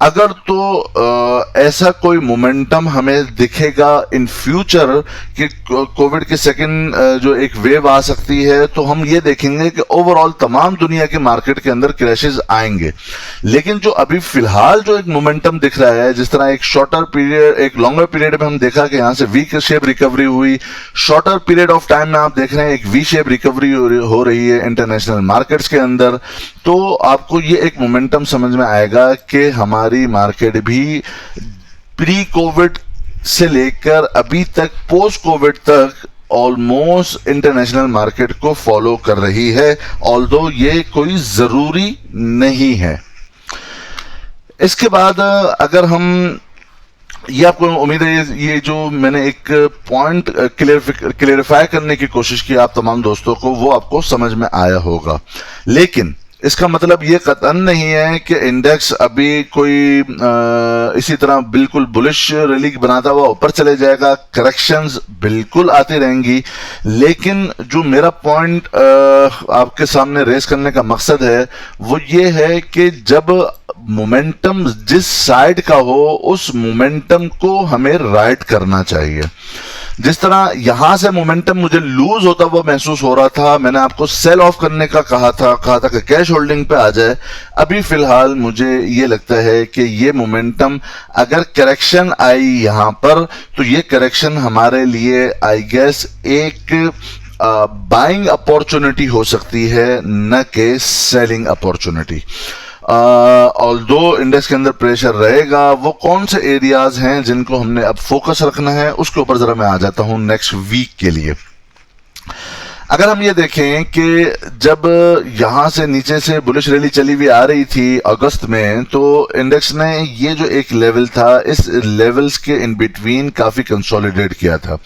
अगर तो ऐसा कोई मोमेंटम हमें दिखेगा इन फ्यूचर कि कोविड के सेकंड जो एक वेव आ सकती है, तो हम ये देखेंगे कि ओवरऑल तमाम दुनिया के मार्केट के अंदर क्रैशेस आएंगे। लेकिन जो अभी फिलहाल जो एक मोमेंटम दिख रहा है, जिस तरह एक शॉर्टर पीरियड, एक लॉन्गर पीरियड में हम देखा कि यहां से वी शेप रिकवरी हुई, शॉर्टर पीरियड ऑफ टाइम में आप देख रहे हैं एक वी शेप रिकवरी हो रही है इंटरनेशनल मार्केट्स के अंदर, तो आपको ये एक मोमेंटम समझ में आएगा कि हमारी मार्केट भी प्री कोविड से लेकर अभी तक पोस्ट कोविड तक ऑलमोस्ट इंटरनेशनल मार्केट को फॉलो कर रही है, ऑल्दो ये कोई जरूरी नहीं है। इसके बाद अगर हम ये आपको उम्मीद है ये जो मैंने एक पॉइंट क्लियरिफाई करने की कोशिश की आप तमाम दोस्तों को, वो आपको समझ में आया होगा। लेकिन इसका मतलब ये कतन नहीं है कि इंडेक्स अभी कोई इसी तरह बिल्कुल बुलिश रैली बनाता हुआ ऊपर चले जाएगा। करेक्शंस बिल्कुल आती रहेंगी, लेकिन जो मेरा पॉइंट आपके सामने रेस करने का मकसद है वो ये है कि जब मोमेंटम जिस साइड का हो उस मोमेंटम को हमें राइड करना चाहिए। जिस तरह यहां से मोमेंटम मुझे लूज होता हुआ महसूस हो रहा था, मैंने आपको सेल ऑफ करने का कहा था कि कैश होल्डिंग पे आ जाए। अभी फिलहाल मुझे ये लगता है कि ये मोमेंटम अगर करेक्शन आई यहां पर, तो ये करेक्शन हमारे लिए आई गेस एक बाइंग अपॉर्चुनिटी हो सकती है, न कि सेलिंग अपॉर्चुनिटी। ऑल्दो इंडेक्स के अंदर प्रेशर रहेगा, वो कौन से एरियाज हैं जिनको हमने अब फोकस रखना है उसके ऊपर जरा मैं आ जाता हूं नेक्स्ट वीक के लिए। अगर हम ये देखें कि जब यहां से नीचे से बुलिश रैली चली हुई आ रही थी अगस्त में, तो इंडेक्स ने ये जो एक लेवल था, इस लेवल्स के इन बिटवीन काफी कंसोलिडेट किया था।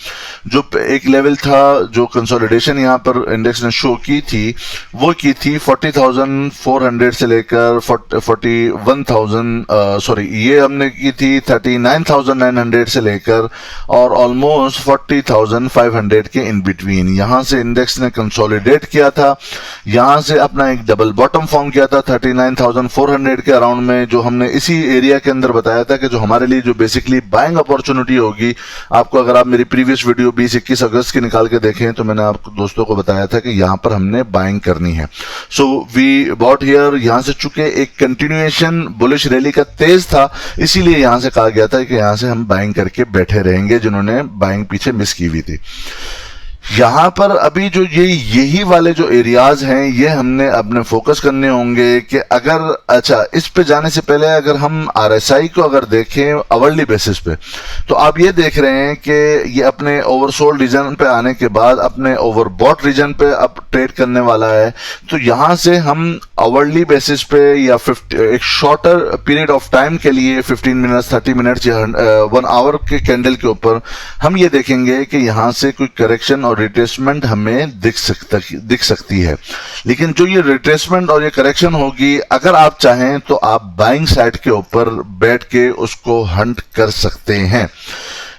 जो एक लेवल था, जो कंसोलिडेशन यहां पर इंडेक्स ने शो की थी, वो की थी 40,400 से लेकर 41,000 सॉरी ये हमने की थी 39,900 से लेकर और ऑलमोस्ट 40,500 के इन बिटवीन। यहां से इंडेक्स ने कंसोलिडेट किया था, यहां से अपना एक डबल बॉटम फॉर्म किया था 39,400 के अराउंड में, जो हमने इसी एरिया के अंदर बताया था कि जो हमारे लिए जो बेसिकली बाइंग अपॉर्चुनिटी होगी। आपको अगर आप मेरी प्रीवियस वीडियो 20-21 अगस्त की निकाल के देखें तो मैंने आपको दोस्तों को बताया था कि यहां पर हमने बाइंग करनी है। सो वी बॉट हियर, यहां से चूंकि एक कंटिन्यूएशन बुलिश रैली का तेज था, इसीलिए यहां से कहा गया था कि यहां से हम बाइंग करके बैठे रहेंगे जिन्होंने बाइंग पीछे मिस की हुई थी। यहां पर अभी जो यही वाले जो एरियाज हैं ये हमने अपने फोकस करने होंगे कि अगर अच्छा इस पे जाने से पहले अगर हम आरएसआई को अगर देखें आवरली बेसिस पे, तो आप ये देख रहे हैं कि ये अपने ओवरसोल्ड रीजन पे आने के बाद अपने ओवरबॉट रीजन पे अब ट्रेड करने वाला है। तो यहां से हम आवरली बेसिस पे या एक शॉर्टर पीरियड ऑफ टाइम के लिए 15 मिनट्स 30 मिनट्स या 1 आवर के कैंडल के ऊपर हम ये देखेंगे कि यहां से कोई करेक्शन और रिट्रेसमेंट हमें दिख सकती है। लेकिन जो ये रिट्रेसमेंट और ये करेक्शन होगी, अगर आप चाहें तो आप बाइंग साइड के ऊपर बैठ के उसको हंट कर सकते हैं।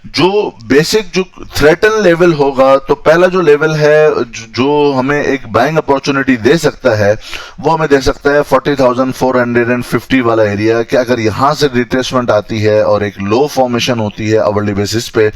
जो बेसिक जो थ्रेटन लेवल होगा, तो पहला जो लेवल है जो हमें एक बाइंग अपॉर्चुनिटी दे सकता है वो हमें दे सकता है 40,450 वाला एरिया। कि अगर यहां से रिट्रेसमेंट आती है और एक लो फॉर्मेशन होती है आवरली बेसिस पे,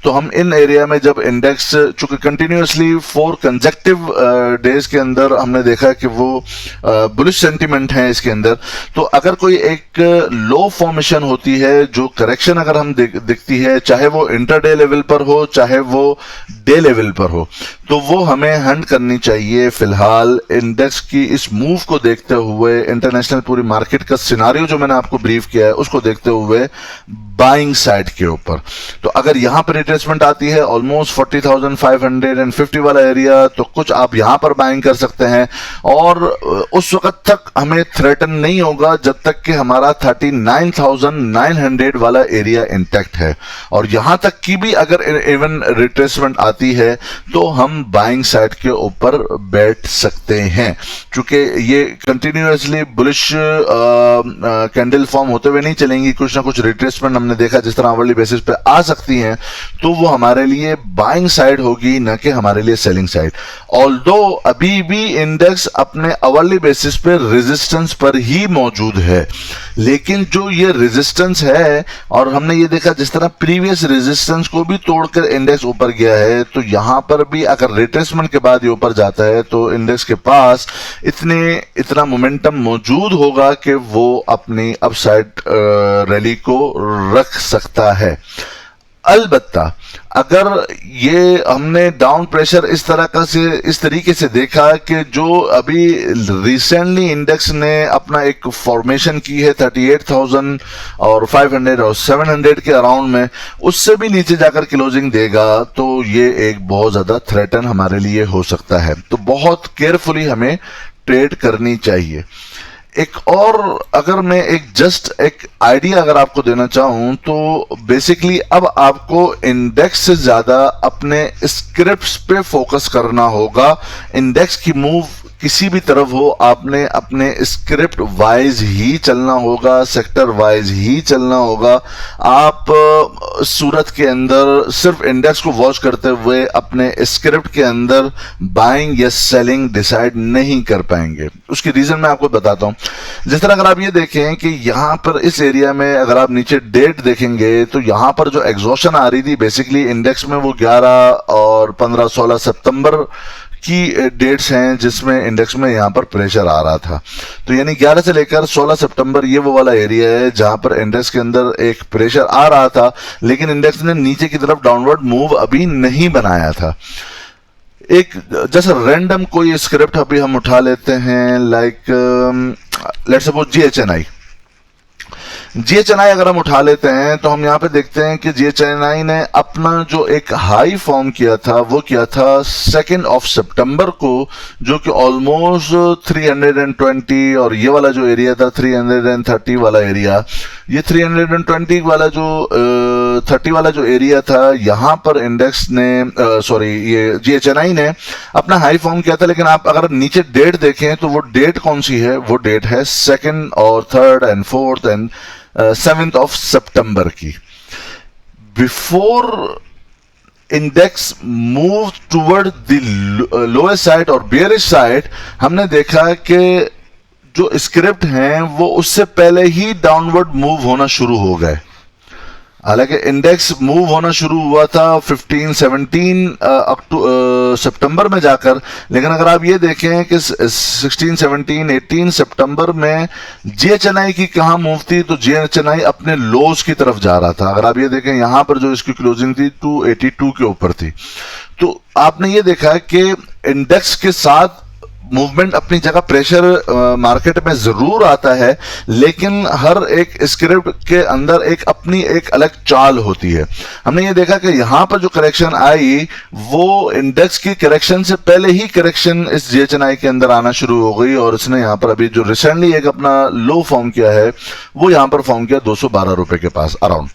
तो हम इन एरिया में जब इंडेक्स चूंकि कंटिन्यूअसली 4 कंसेक्टिव डेज के अंदर हमने देखा कि वो बुलिश सेंटिमेंट है इसके अंदर, तो अगर कोई एक लो फॉर्मेशन होती है, जो करेक्शन अगर हम दिखती है, चाहे वो इंटरडे लेवल पर हो चाहे वो डे लेवल पर हो, तो वो हमें हंट करनी चाहिए। फिलहाल इंडेक्स की इस मूव को देखते हुए, इंटरनेशनल पूरी मार्केट का सिनारियो जो मैंने आपको ब्रीफ किया है उसको देखते हुए बाइंग साइड के ऊपर, तो अगर यहां पर रिट्रेसमेंट आती है ऑलमोस्ट 40,550 वाला एरिया, तो कुछ आप यहां पर बाइंग कर सकते हैं। और उस वक्त तक हमें थ्रेटन नहीं होगा जब तक कि हमारा 39,900 वाला एरिया इंटैक्ट है। और यहां तक की भी अगर इवन रिट्रेसमेंट आती है तो हम बाइंग साइड के ऊपर बैठ सकते हैं, क्योंकि ये कंटिन्यूअसली बुलिश कैंडल फॉर्म होते हुए नहीं चलेंगी। कुछ ना कुछ रिट्रेसमेंट हमने देखा जिस तरह आवरली बेसिस पे आ सकती हैं, तो वो हमारे लिए बाइंग साइड होगी, न कि हमारे लिए सेलिंग साइड। ऑल्दो अभी भी इंडेक्स अपने आवरली बेसिस पे रेजिस्टेंस पर ही मौजूद है, लेकिन जो ये रेजिस्टेंस है, और हमने ये देखा जिस तरह प्रीवियस रेजिस्टेंस को भी तोड़कर इंडेक्स ऊपर गया है, तो यहां पर भी अगर रिट्रेसमेंट के बाद ये ऊपर जाता है तो इंडेक्स के पास इतना मोमेंटम मौजूद होगा कि वो अपनी अपसाइड रैली को रख सकता है। अलबत्ता अगर ये हमने डाउन प्रेशर इस तरीके से देखा कि जो अभी रिसेंटली इंडेक्स ने अपना एक फॉर्मेशन की है 38,000 और 500 और 700 के अराउंड में, उससे भी नीचे जाकर क्लोजिंग देगा, तो ये एक बहुत ज्यादा थ्रेटन हमारे लिए हो सकता है। तो बहुत केयरफुली हमें ट्रेड करनी चाहिए। एक और अगर मैं एक आइडिया अगर आपको देना चाहूं तो बेसिकली अब आपको इंडेक्स से ज्यादा अपने स्क्रिप्ट्स पे फोकस करना होगा। इंडेक्स की मूव किसी भी तरफ हो, आपने अपने स्क्रिप्ट वाइज ही चलना होगा, सेक्टर वाइज ही चलना होगा। आप सूरत के अंदर सिर्फ इंडेक्स को वॉच करते हुए अपने स्क्रिप्ट के अंदर बाइंग या सेलिंग डिसाइड नहीं कर पाएंगे। उसकी रीजन मैं आपको बताता हूं। जिस तरह अगर आप ये देखें कि यहां पर इस एरिया में अगर आप नीचे डेट देखेंगे तो यहां पर जो एग्जॉशन आ रही थी बेसिकली इंडेक्स में, वो 11 और 15 16 सितंबर की डेट्स हैं जिसमें इंडेक्स में यहां पर प्रेशर आ रहा था। तो यानी 11 से लेकर 16 सितंबर ये वो वाला एरिया है जहां पर इंडेक्स के अंदर एक प्रेशर आ रहा था, लेकिन इंडेक्स ने नीचे की तरफ डाउनवर्ड मूव अभी नहीं बनाया था। एक जैसा रैंडम कोई स्क्रिप्ट अभी हम उठा लेते हैं, लाइक लेट्स सपोज जीएचएनआई अगर हम उठा लेते हैं तो हम यहां पे देखते हैं कि जीएचएनआई ने अपना जो एक हाई फॉर्म किया था वो किया था 2 सितंबर को, जो कि ऑलमोस्ट 320 और ये वाला जो एरिया था 330 वाला एरिया, ये 320 वाला जो 30 वाला जो एरिया था, यहां पर इंडेक्स ने ये जीएचएनआई ने अपना हाई फॉर्म किया था। लेकिन आप अगर नीचे डेट देखें तो वो डेट कौन सी है, वो डेट है 2 और 3 एंड 4 एंड 7 सितंबर की। Before index move toward the lowest side और बेयरिश साइड, हमने देखा कि जो स्क्रिप्ट हैं वो उससे पहले ही डाउनवर्ड मूव होना शुरू हो गए। हालांकि इंडेक्स मूव होना शुरू हुआ था 15-17 सितंबर में जाकर, लेकिन अगर आप ये देखें कि 16-17-18 सितंबर में जीएचएनआई की कहां मूव थी, तो जीएचएनआई अपने लोज की तरफ जा रहा था। अगर आप ये देखें यहां पर जो इसकी क्लोजिंग थी 282 के ऊपर थी। तो आपने ये देखा कि इंडेक्स के साथ मूवमेंट अपनी जगह, प्रेशर मार्केट में जरूर आता है, लेकिन हर एक स्क्रिप्ट के अंदर एक अपनी एक अलग चाल होती है। हमने ये देखा कि यहां पर जो करेक्शन आई वो इंडेक्स की करेक्शन से पहले ही करेक्शन इस जीएचएनआई के अंदर आना शुरू हो गई, और इसने यहां पर अभी जो रिसेंटली एक अपना लो फॉर्म किया है वो यहां पर फॉर्म किया 212 रुपए के पास अराउंड।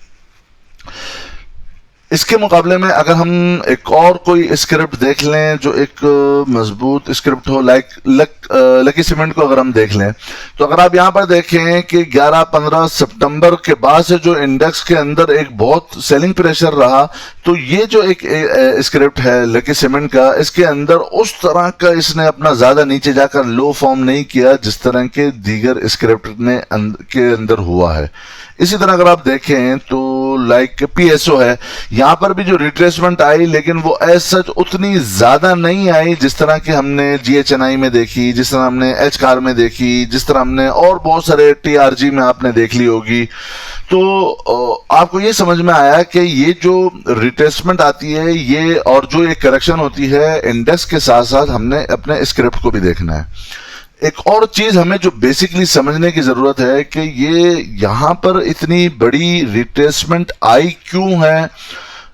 इसके मुकाबले में अगर हम एक और कोई स्क्रिप्ट देख लें जो एक मजबूत स्क्रिप्ट हो, लाइक लकी सीमेंट को अगर हम देख लें, तो अगर आप यहां पर देखें कि 11-15 सितंबर के बाद से जो इंडेक्स के अंदर एक बहुत सेलिंग प्रेशर रहा, तो ये जो एक स्क्रिप्ट है लकी सीमेंट का, इसके अंदर उस तरह का इसने अपना ज्यादा नीचे जाकर लो फॉर्म नहीं किया जिस तरह के दीगर स्क्रिप्ट ने के अंदर हुआ है। इसी तरह अगर आप देखें तो लाइक पीएसओ है, यहां पर भी जो रिट्रेसमेंट आई, लेकिन वो एज सच उतनी ज्यादा नहीं आई जिस तरह की हमने जीएचएनआई में देखी, जिस तरह हमने एच कार में देखी, जिस तरह हमने और बहुत सारे टीआरजी में आपने देख ली होगी। तो आपको ये समझ में आया कि ये जो रिट्रेसमेंट आती है ये, और जो एक करेक्शन होती है इंडेक्स के साथ साथ हमने अपने स्क्रिप्ट को भी देखना है। एक और चीज हमें जो बेसिकली समझने की जरूरत है कि ये यहां पर इतनी बड़ी रिट्रेसमेंट आई क्यों है,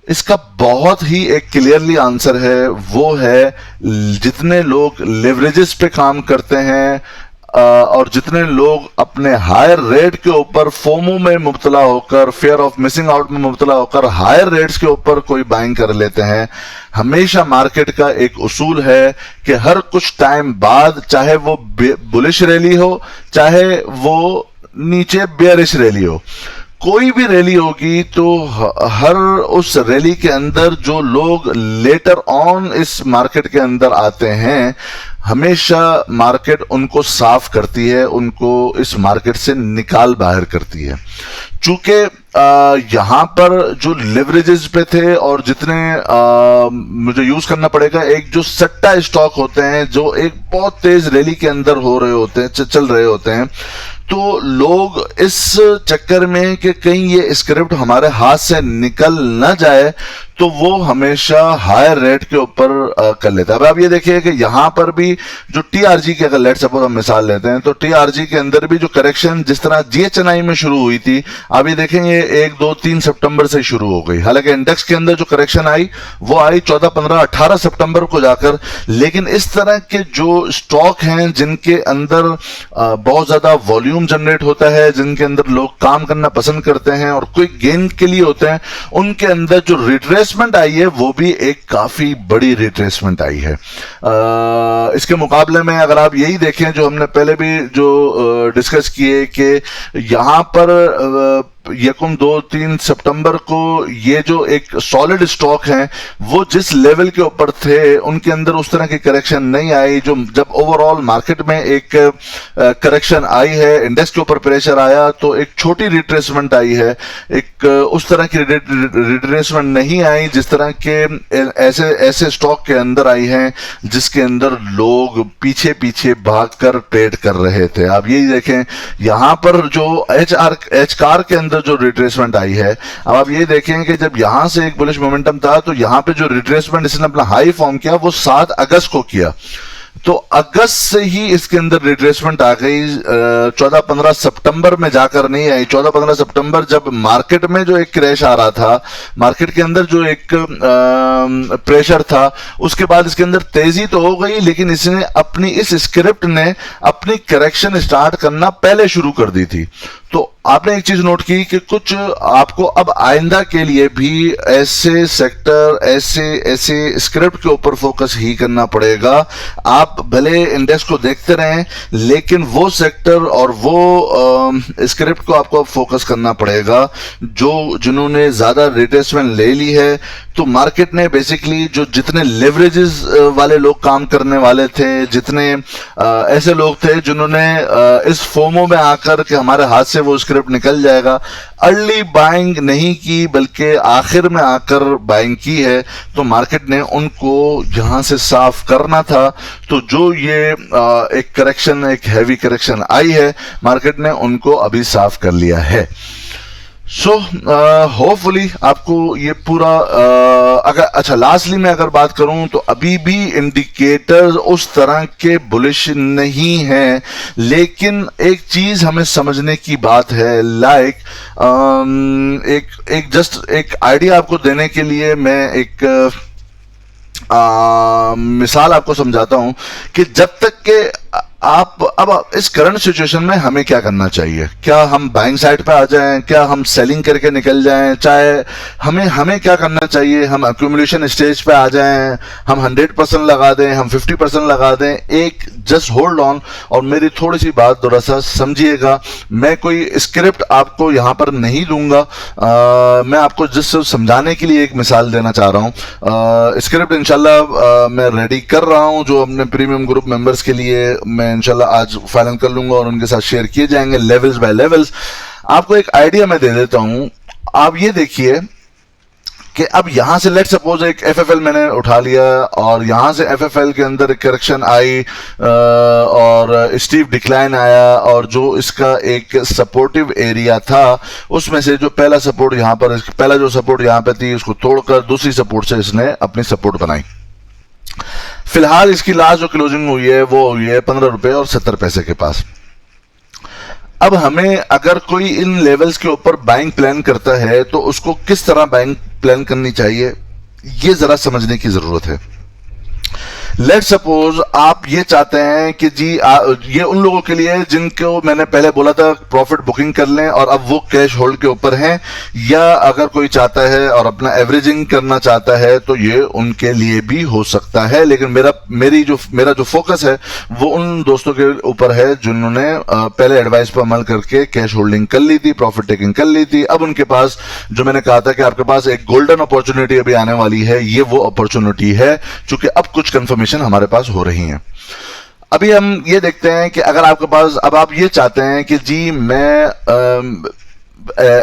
इसका बहुत ही एक क्लियरली आंसर है। वो है जितने लोग लेवरेजेस पे काम करते हैं और जितने लोग अपने हायर रेट के ऊपर फोमो में मुब्तला होकर, फियर ऑफ मिसिंग आउट में मुब्तला होकर हायर रेट्स के ऊपर कोई बाइंग कर लेते हैं। हमेशा मार्केट का एक उसूल है कि हर कुछ टाइम बाद, चाहे वो बुलिश रैली हो चाहे वो नीचे बेयरिश रैली हो, कोई भी रैली होगी तो हर उस रैली के अंदर जो लोग लेटर ऑन इस मार्केट के अंदर आते हैं, हमेशा मार्केट उनको साफ करती है, उनको इस मार्केट से निकाल बाहर करती है। चूंकि यहां पर जो लेवरेजेस पे थे और जितने मुझे यूज करना पड़ेगा, एक जो सट्टा स्टॉक होते हैं जो एक बहुत तेज रैली के अंदर हो रहे होते हैं, चल रहे होते हैं, तो लोग इस चक्कर में कि कहीं ये स्क्रिप्ट हमारे हाथ से निकल ना जाए, तो वो हमेशा हायर रेट के ऊपर कर लेता है। अब आप ये देखिए कि यहां पर भी जो टीआरजी की अगर लेट सपोज हम मिसाल लेते हैं, तो टीआरजी के अंदर भी जो करेक्शन जिस तरह जीएचएनआई में शुरू हुई थी, आप ये देखेंगे 1, 2, 3 सितंबर से शुरू हो गई। हालांकि इंडेक्स के अंदर जो करेक्शन आई वो आई 14, 15, 18 सितंबर को जाकर। लेकिन इस तरह के जो स्टॉक हैं जिनके अंदर बहुत ज्यादा वॉल्यूम जनरेट होता है, जिनके अंदर लोग काम करना पसंद करते हैं और क्विक गेन के लिए होते हैं, उनके अंदर जो रिट्रेसमेंट आई है वो भी एक काफी बड़ी रिट्रेसमेंट आई है। इसके मुकाबले में अगर आप यही देखें जो हमने पहले भी जो डिस्कस किए कि यहां पर यकुम 2, 3 सितंबर को ये जो एक सॉलिड स्टॉक है वो जिस लेवल के ऊपर थे उनके अंदर उस तरह की करेक्शन नहीं आई। जो जब ओवरऑल मार्केट में एक करेक्शन आई है, इंडेक्स के ऊपर प्रेशर आया, तो एक छोटी रिट्रेसमेंट आई है। एक उस तरह की रिट्रेसमेंट नहीं आई जिस तरह के ऐसे स्टॉक के अंदर आई है जिसके अंदर लोग पीछे पीछे भागकर ट्रेड कर रहे थे। आप यही देखें यहां पर जो एच कार के अंदर जो रिट्रेसमेंट आई है, अब आप ये देखें कि जब यहां से एक बुलिश मोमेंटम था तो यहां पे जो रिट्रेसमेंट इसने अपना हाई फॉर्म किया वो 7 अगस्त को किया। तो अगस्त से ही इसके अंदर रिट्रेसमेंट आ गई, 14, 15 सितंबर में जाकर नहीं आई। 14, 15 सितंबर जब मार्केट में जो एक क्रैश आ रहा था, मार्केट के अंदर जो एक प्रेशर था, उसके बाद इसके अंदर तेजी तो हो गई, लेकिन इसने अपनी इस स्क्रिप्ट ने अपनी करेक्शन स्टार्ट करना पहले शुरू कर दी थी। तो आपने एक चीज नोट की कि कुछ आपको अब आइंदा के लिए भी ऐसे सेक्टर, ऐसे स्क्रिप्ट के ऊपर फोकस ही करना पड़ेगा। आप भले इंडेक्स को देखते रहें, लेकिन वो सेक्टर और वो स्क्रिप्ट को आपको फोकस करना पड़ेगा जिन्होंने ज्यादा रिट्रेसमेंट ले ली है। तो मार्केट ने बेसिकली जो जितने लेवरेजेस वाले लोग काम करने वाले थे, जितने ऐसे लोग थे जिन्होंने इस फोमो में आकर के हमारे हाथ से वो स्क्रिप्ट निकल जाएगा, अर्ली बाइंग नहीं की बल्कि आखिर में आकर बाइंग की है, तो मार्केट ने उनको यहां से साफ करना था। तो जो ये एक करेक्शन, एक हैवी करेक्शन आई है, मार्केट ने उनको अभी साफ कर लिया है। सो होपफुली आपको ये पूरा अगर अच्छा लास्टली मैं अगर बात करूं तो अभी भी इंडिकेटर्स उस तरह के बुलिश नहीं है, लेकिन एक चीज हमें समझने की बात है। लाइक एक जस्ट एक आइडिया आपको देने के लिए मैं एक मिसाल आपको समझाता हूं कि जब तक के आप अब इस करंट सिचुएशन में हमें क्या करना चाहिए, क्या हम बाइंग साइड पे आ जाएं, क्या हम सेलिंग करके निकल जाएं, चाहे हमें क्या करना चाहिए, हम एक्यूमुलेशन स्टेज पे आ जाएं, हम 100% लगा दें, हम 50% लगा दें। एक जस्ट होल्ड ऑन और मेरी थोड़ी सी बात थोड़ा सा समझिएगा। मैं कोई स्क्रिप्ट आपको यहां पर नहीं दूंगा, मैं आपको जस्ट समझाने के लिए एक मिसाल देना चाह रहा हूं। स्क्रिप्ट इंशाल्लाह मैं रेडी कर रहा हूं, जो अपने प्रीमियम ग्रुप मेंबर्स के लिए मैं इंशाल्लाह आज फाइनल कर लूंगा और उनके साथ शेयर किए जाएंगे लेवल्स बाय लेवल्स। आपको एक आइडिया मैं दे देता हूं। आप ये देखिए कि अब यहां से लेट सपोज एक एफएफएल मैंने उठा लिया और यहां से एफएफएल के अंदर एक करेक्शन आई और स्टीव डिक्लाइन आया, और जो इसका एक सपोर्टिव एरिया था उसमें से जो पहला सपोर्ट यहां पर, पहला जो सपोर्ट यहां पे थी उसको तोड़कर दूसरी सपोर्ट से इसने अपनी सपोर्ट बनाई। फिलहाल इसकी लास्ट जो क्लोजिंग हुई है वो हुई है 15 रुपए और 70 पैसे के पास। अब हमें अगर कोई इन लेवल्स के ऊपर बाइंग प्लान करता है तो उसको किस तरह बाइंग प्लान करनी चाहिए, ये जरा समझने की जरूरत है। लेट सपोज आप ये चाहते हैं कि जी ये उन लोगों के लिए जिनको मैंने पहले बोला था प्रॉफिट बुकिंग कर लें और अब वो कैश होल्ड के ऊपर हैं, या अगर कोई चाहता है और अपना एवरेजिंग करना चाहता है तो ये उनके लिए भी हो सकता है। लेकिन मेरा जो फोकस है वो उन दोस्तों के ऊपर है जिन्होंने पहले एडवाइस पर अमल करके कैश होल्डिंग कर ली थी, प्रॉफिट टेकिंग कर ली थी। अब उनके पास जो मैंने कहा था कि आपके पास एक गोल्डन अपॉर्चुनिटी अभी आने वाली है, ये वो अपॉर्चुनिटी है चूंकि अब कुछ कंफर्मेशन हमारे पास हो रही हैं। अभी हम ये देखते हैं कि अगर आपके पास, अब आप ये चाहते हैं कि जी मैं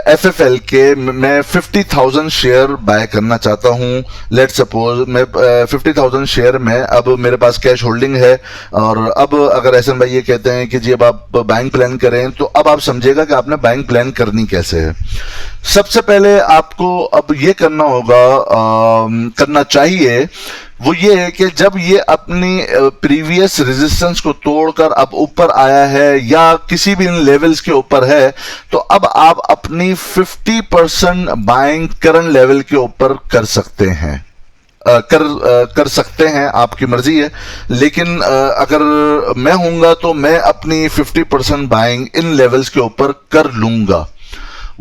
FFL के मैं 50,000 शेयर बाय करना चाहता हूं। लेट सपोज मैं 50,000 शेयर में, अब मेरे पास कैश होल्डिंग है, और अब अगर एहसन भाई ये कहते हैं कि जी अब आप बाइंग प्लान करें, तो अब आप समझिएगा कि आपने बाइंग प्लान करनी कैसे है। सबसे पहले आपको अब ये करना होगा, करना चाहिए, वो ये है कि जब ये अपनी प्रीवियस रेजिस्टेंस को तोड़कर अब ऊपर आया है या किसी भी इन लेवल्स के ऊपर है, तो अब आप अपनी 50% बाइंग करंट लेवल के ऊपर कर सकते हैं। कर सकते हैं, आपकी मर्जी है, लेकिन अगर मैं हूंगा तो मैं अपनी 50% बाइंग इन लेवल्स के ऊपर कर लूंगा।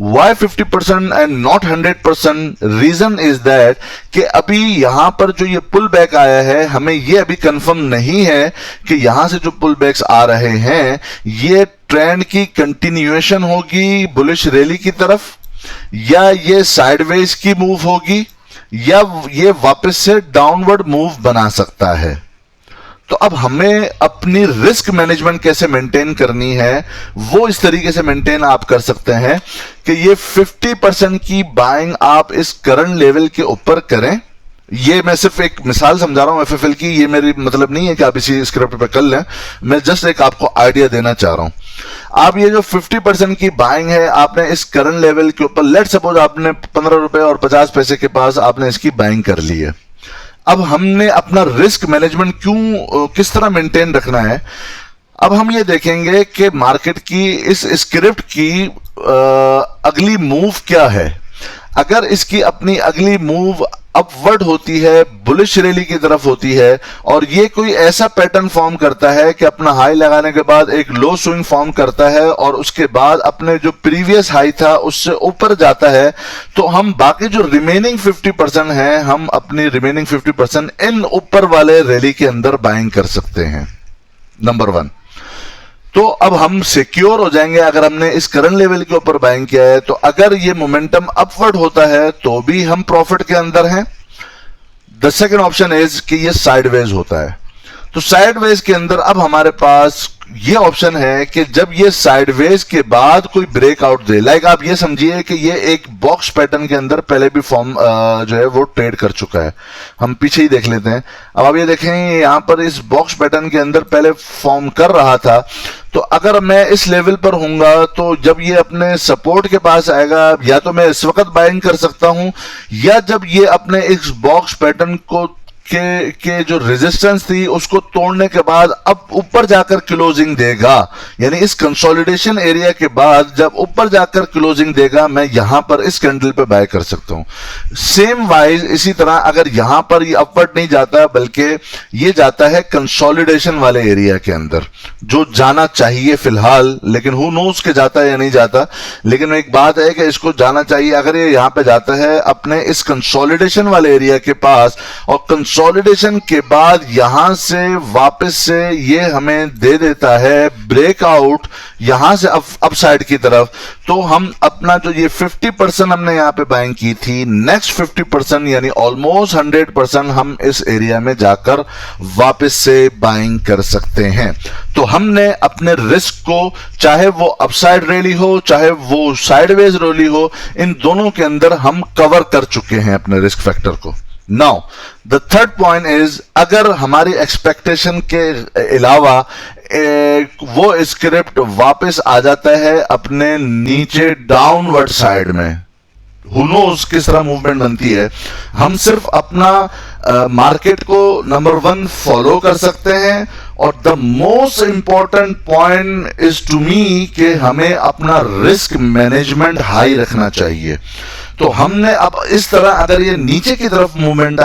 Why 50% and not 100%? Reason is that कि अभी यहां पर जो ये पुल बैक आया है, हमें ये अभी कंफर्म नहीं है कि यहां से जो पुल बैक्स आ रहे हैं ये ट्रेंड की कंटिन्यूएशन होगी बुलिश रैली की तरफ, या ये साइडवेज की मूव होगी, या ये वापस से डाउनवर्ड मूव बना सकता है। तो अब हमें अपनी रिस्क मैनेजमेंट कैसे मेंटेन करनी है, वो इस तरीके से मेंटेन आप कर सकते हैं कि ये 50% की बाइंग आप इस करंट लेवल के ऊपर करें। ये मैं सिर्फ एक मिसाल समझा रहा हूं FFL की, ये मेरी मतलब नहीं है कि आप इसी स्क्रिप्ट पे कर लें, मैं जस्ट एक आपको आइडिया देना चाह रहा हूं। आप ये जो 50% की बाइंग है आपने इस करंट लेवल के ऊपर, लेट सपोज आपने 15 रुपए और 50 पैसे के पास आपने इसकी बाइंग कर ली है। अब हमने अपना रिस्क मैनेजमेंट किस तरह मेंटेन रखना है, अब हम ये देखेंगे कि मार्केट की इस स्क्रिप्ट की अगली मूव क्या है। अगर इसकी अपनी अगली मूव अपवर्ड होती है, बुलिश रैली की तरफ होती है, और ये कोई ऐसा पैटर्न फॉर्म करता है कि अपना हाई लगाने के बाद एक लो स्विंग फॉर्म करता है और उसके बाद अपने जो प्रीवियस हाई था उससे ऊपर जाता है, तो हम बाकी जो रिमेनिंग 50% है, हम अपनी रिमेनिंग 50% इन ऊपर वाले रैली के अंदर बाइंग कर सकते हैं। नंबर 1, तो अब हम सिक्योर हो जाएंगे अगर हमने इस करंट लेवल के ऊपर बाइंग किया है। तो अगर ये मोमेंटम अपवर्ड होता है तो भी हम प्रॉफिट के अंदर हैं। द सेकंड ऑप्शन इज कि ये साइडवेज होता है, तो साइडवेज के अंदर अब हमारे पास ये ऑप्शन है कि जब ये साइडवेज के बाद कोई ब्रेकआउट दे, लाइक आप ये समझिए कि ये एक बॉक्स पैटर्न के अंदर पहले भी फॉर्म जो है वो ट्रेड कर चुका है। हम पीछे ही देख लेते हैं। अब आप ये देखें यहां पर इस बॉक्स पैटर्न के अंदर पहले फॉर्म कर रहा था, तो अगर मैं इस लेवल पर हूंगा तो जब ये अपने सपोर्ट के पास आएगा, या तो मैं इस वक्त बाइंग कर सकता हूं, या जब ये अपने इस बॉक्स पैटर्न को के जो रेजिस्टेंस थी उसको तोड़ने के बाद अब ऊपर जाकर क्लोजिंग देगा, यानी इस कंसोलिडेशन एरिया के बाद जब ऊपर जाकर क्लोजिंग देगा, मैं यहां पर इस कैंडल पे बाय कर सकता हूं। सेम वाइज इसी तरह अगर यहां पर ये अपवर्ड नहीं जाता बल्कि ये जाता है कंसोलिडेशन वाले एरिया के अंदर, जो जाना चाहिए फिलहाल, लेकिन हु नोस के जाता है या नहीं जाता, लेकिन एक बात है कि इसको जाना चाहिए। अगर ये यहां पे जाता है अपने इस कंसोलिडेशन वाले एरिया के पास, और कंसोलिडेशन के बाद यहां से वापस से ये हमें दे देता है ब्रेकआउट यहां से अपसाइड की तरफ, तो हम अपना जो ये 50% हमने यहां पे बाइंग की थी, नेक्स्ट 50% यानी ऑलमोस्ट 100% हम इस एरिया में जाकर वापस से बाइंग कर सकते हैं। तो हमने अपने रिस्क को, चाहे वो अपसाइड रैली हो चाहे वो साइडवेज रैली हो, इन दोनों के अंदर हम कवर कर चुके हैं अपने रिस्क फैक्टर को। Now the third point is, अगर हमारी एक्सपेक्टेशन के अलावा वो स्क्रिप्ट वापस आ जाता है अपने नीचे डाउनवर्ड साइड में, Who knows किस तरह मूवमेंट बनती है, हम सिर्फ अपना मार्केट को नंबर 1 फॉलो कर सकते हैं, और the most important point is to me कि हमें अपना रिस्क मैनेजमेंट हाई रखना चाहिए। तो हमने अब इस तरह अगर ये नीचे की तरफ मूवमेंट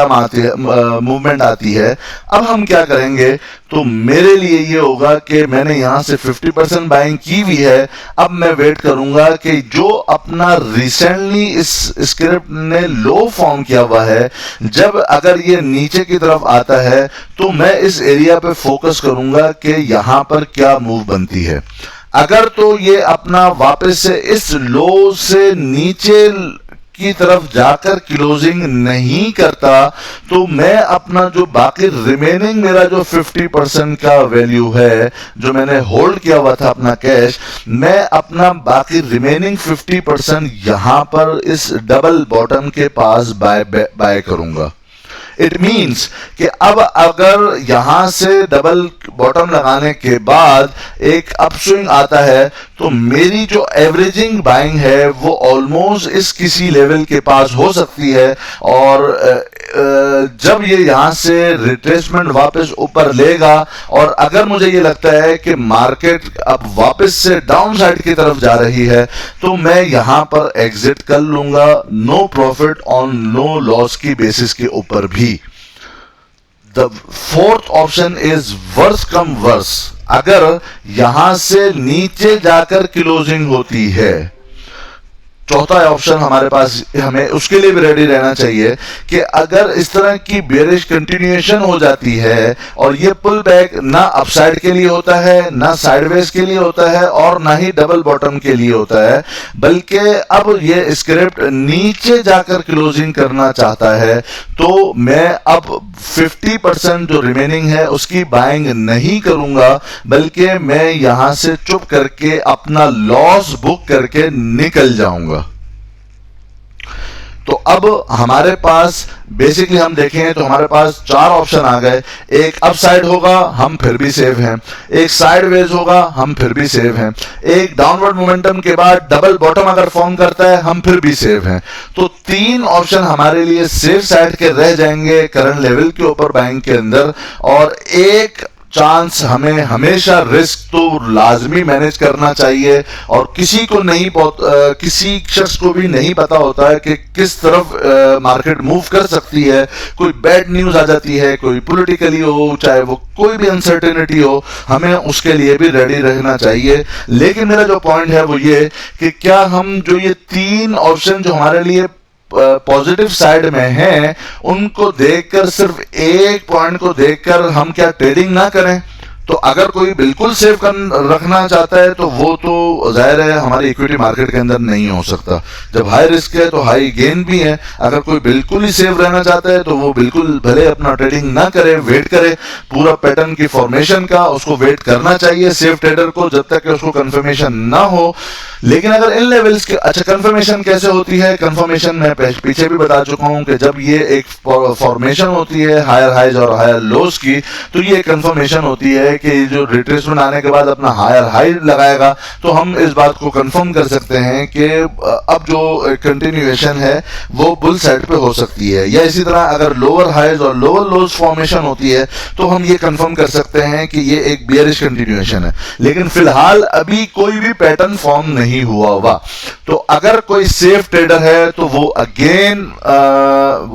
आती है, अब हम क्या करेंगे, तो मेरे लिए ये होगा कि मैंने यहां से 50% बाइंग की हुई है, अब मैं वेट करूंगा कि जो अपना रिसेंटली इस स्क्रिप्ट ने लो फॉर्म किया हुआ है, जब अगर ये नीचे की तरफ आता है तो मैं इस एरिया पे फोकस करूंगा कि यहां पर क्या मूव बनती है। अगर तो ये अपना वापस से इस लो से नीचे की तरफ जाकर क्लोजिंग नहीं करता तो मैं अपना जो बाकी रिमेनिंग मेरा जो 50% का वैल्यू है जो मैंने होल्ड किया हुआ था अपना कैश, मैं अपना बाकी रिमेनिंग 50% यहां पर इस डबल बॉटम के पास बाय करूंगा। इट मीन्स कि अब अगर यहां से डबल बॉटम लगाने के बाद एक अपस्विंग आता है तो मेरी जो एवरेजिंग बाइंग है वो ऑलमोस्ट इस किसी लेवल के पास हो सकती है, और जब ये यहां से रिट्रेसमेंट वापस ऊपर लेगा और अगर मुझे ये लगता है कि मार्केट अब वापस से डाउन साइड की तरफ जा रही है तो मैं यहां पर एग्जिट कर लूंगा, no profit on no loss की बेसिस के ऊपर भी। The fourth option is worse come worse, अगर यहां से नीचे जाकर क्लोजिंग होती है, चौथा ऑप्शन हमारे पास, हमें उसके लिए भी रेडी रहना चाहिए कि अगर इस तरह की बेरिश कंटिन्यूएशन हो जाती है और ये पुल बैक ना अपसाइड के लिए होता है, ना साइडवेज के लिए होता है और ना ही डबल बॉटम के लिए होता है, बल्कि अब ये स्क्रिप्ट नीचे जाकर क्लोजिंग करना चाहता है, तो मैं अब 50% जो रिमेनिंग है उसकी बाइंग नहीं करूंगा, बल्कि मैं यहां से चुप करके अपना लॉस बुक करके निकल जाऊंगा। तो अब हमारे पास बेसिकली हम देखें तो हमारे पास चार ऑप्शन आ गए। एक अपसाइड होगा, हम फिर भी सेफ हैं, एक साइडवेज होगा, हम फिर भी सेफ हैं, एक डाउनवर्ड मोमेंटम के बाद डबल बॉटम अगर फॉर्म करता है हम फिर भी सेफ हैं। तो तीन ऑप्शन हमारे लिए सेफ साइड के रह जाएंगे करंट लेवल के ऊपर बैंक के अंदर, और एक चांस हमें हमेशा रिस्क तो लाजमी मैनेज करना चाहिए, और किसी को नहीं किसी शख्स को भी नहीं पता होता है कि किस तरफ मार्केट मूव कर सकती है। कोई बैड न्यूज आ जाती है, कोई पॉलिटिकली हो, चाहे वो कोई भी अनसर्टेनिटी हो, हमें उसके लिए भी रेडी रहना चाहिए। लेकिन मेरा जो पॉइंट है वो ये कि क्या हम जो ये तीन ऑप्शन जो हमारे लिए पॉजिटिव साइड में है उनको देखकर, सिर्फ एक पॉइंट को देखकर हम क्या ट्रेडिंग ना करें? तो अगर कोई बिल्कुल सेफ रखना चाहता है तो वो तो जाहिर है हमारी इक्विटी मार्केट के अंदर नहीं हो सकता। जब हाई रिस्क है तो हाई गेन भी है। अगर कोई बिल्कुल ही सेफ रहना चाहता है तो वो बिल्कुल भले अपना ट्रेडिंग ना करे, वेट करे पूरा पैटर्न की फॉर्मेशन का, उसको वेट करना चाहिए सेफ ट्रेडर को जब तक कि उसको कंफर्मेशन ना हो। लेकिन अगर इन लेवल्स के, अच्छा कंफर्मेशन कैसे होती है? कंफर्मेशन मैं पीछे भी बता चुका हूं कि जब ये एक फॉर्मेशन होती है हायर हाइज और हायर लोस की, तो ये कंफर्मेशन होती है कि जो रिट्रेसमेंट आने के बाद अपना हायर हाई लगाएगा, तो हम इस बात को कंफर्म कर सकते हैं कि अब जो कंटिन्यूएशन है वो बुल साइड पे हो सकती है। या इसी तरह अगर लोअर हाइज और लोअर लोज फॉर्मेशन होती है तो हम ये कंफर्म कर सकते हैं कि ये एक बियरिश कंटिन्यूएशन है। लेकिन फिलहाल अभी कोई भी पैटर्न फॉर्म नहीं हुआ हुआ, तो अगर कोई सेफ ट्रेडर है तो वो अगेन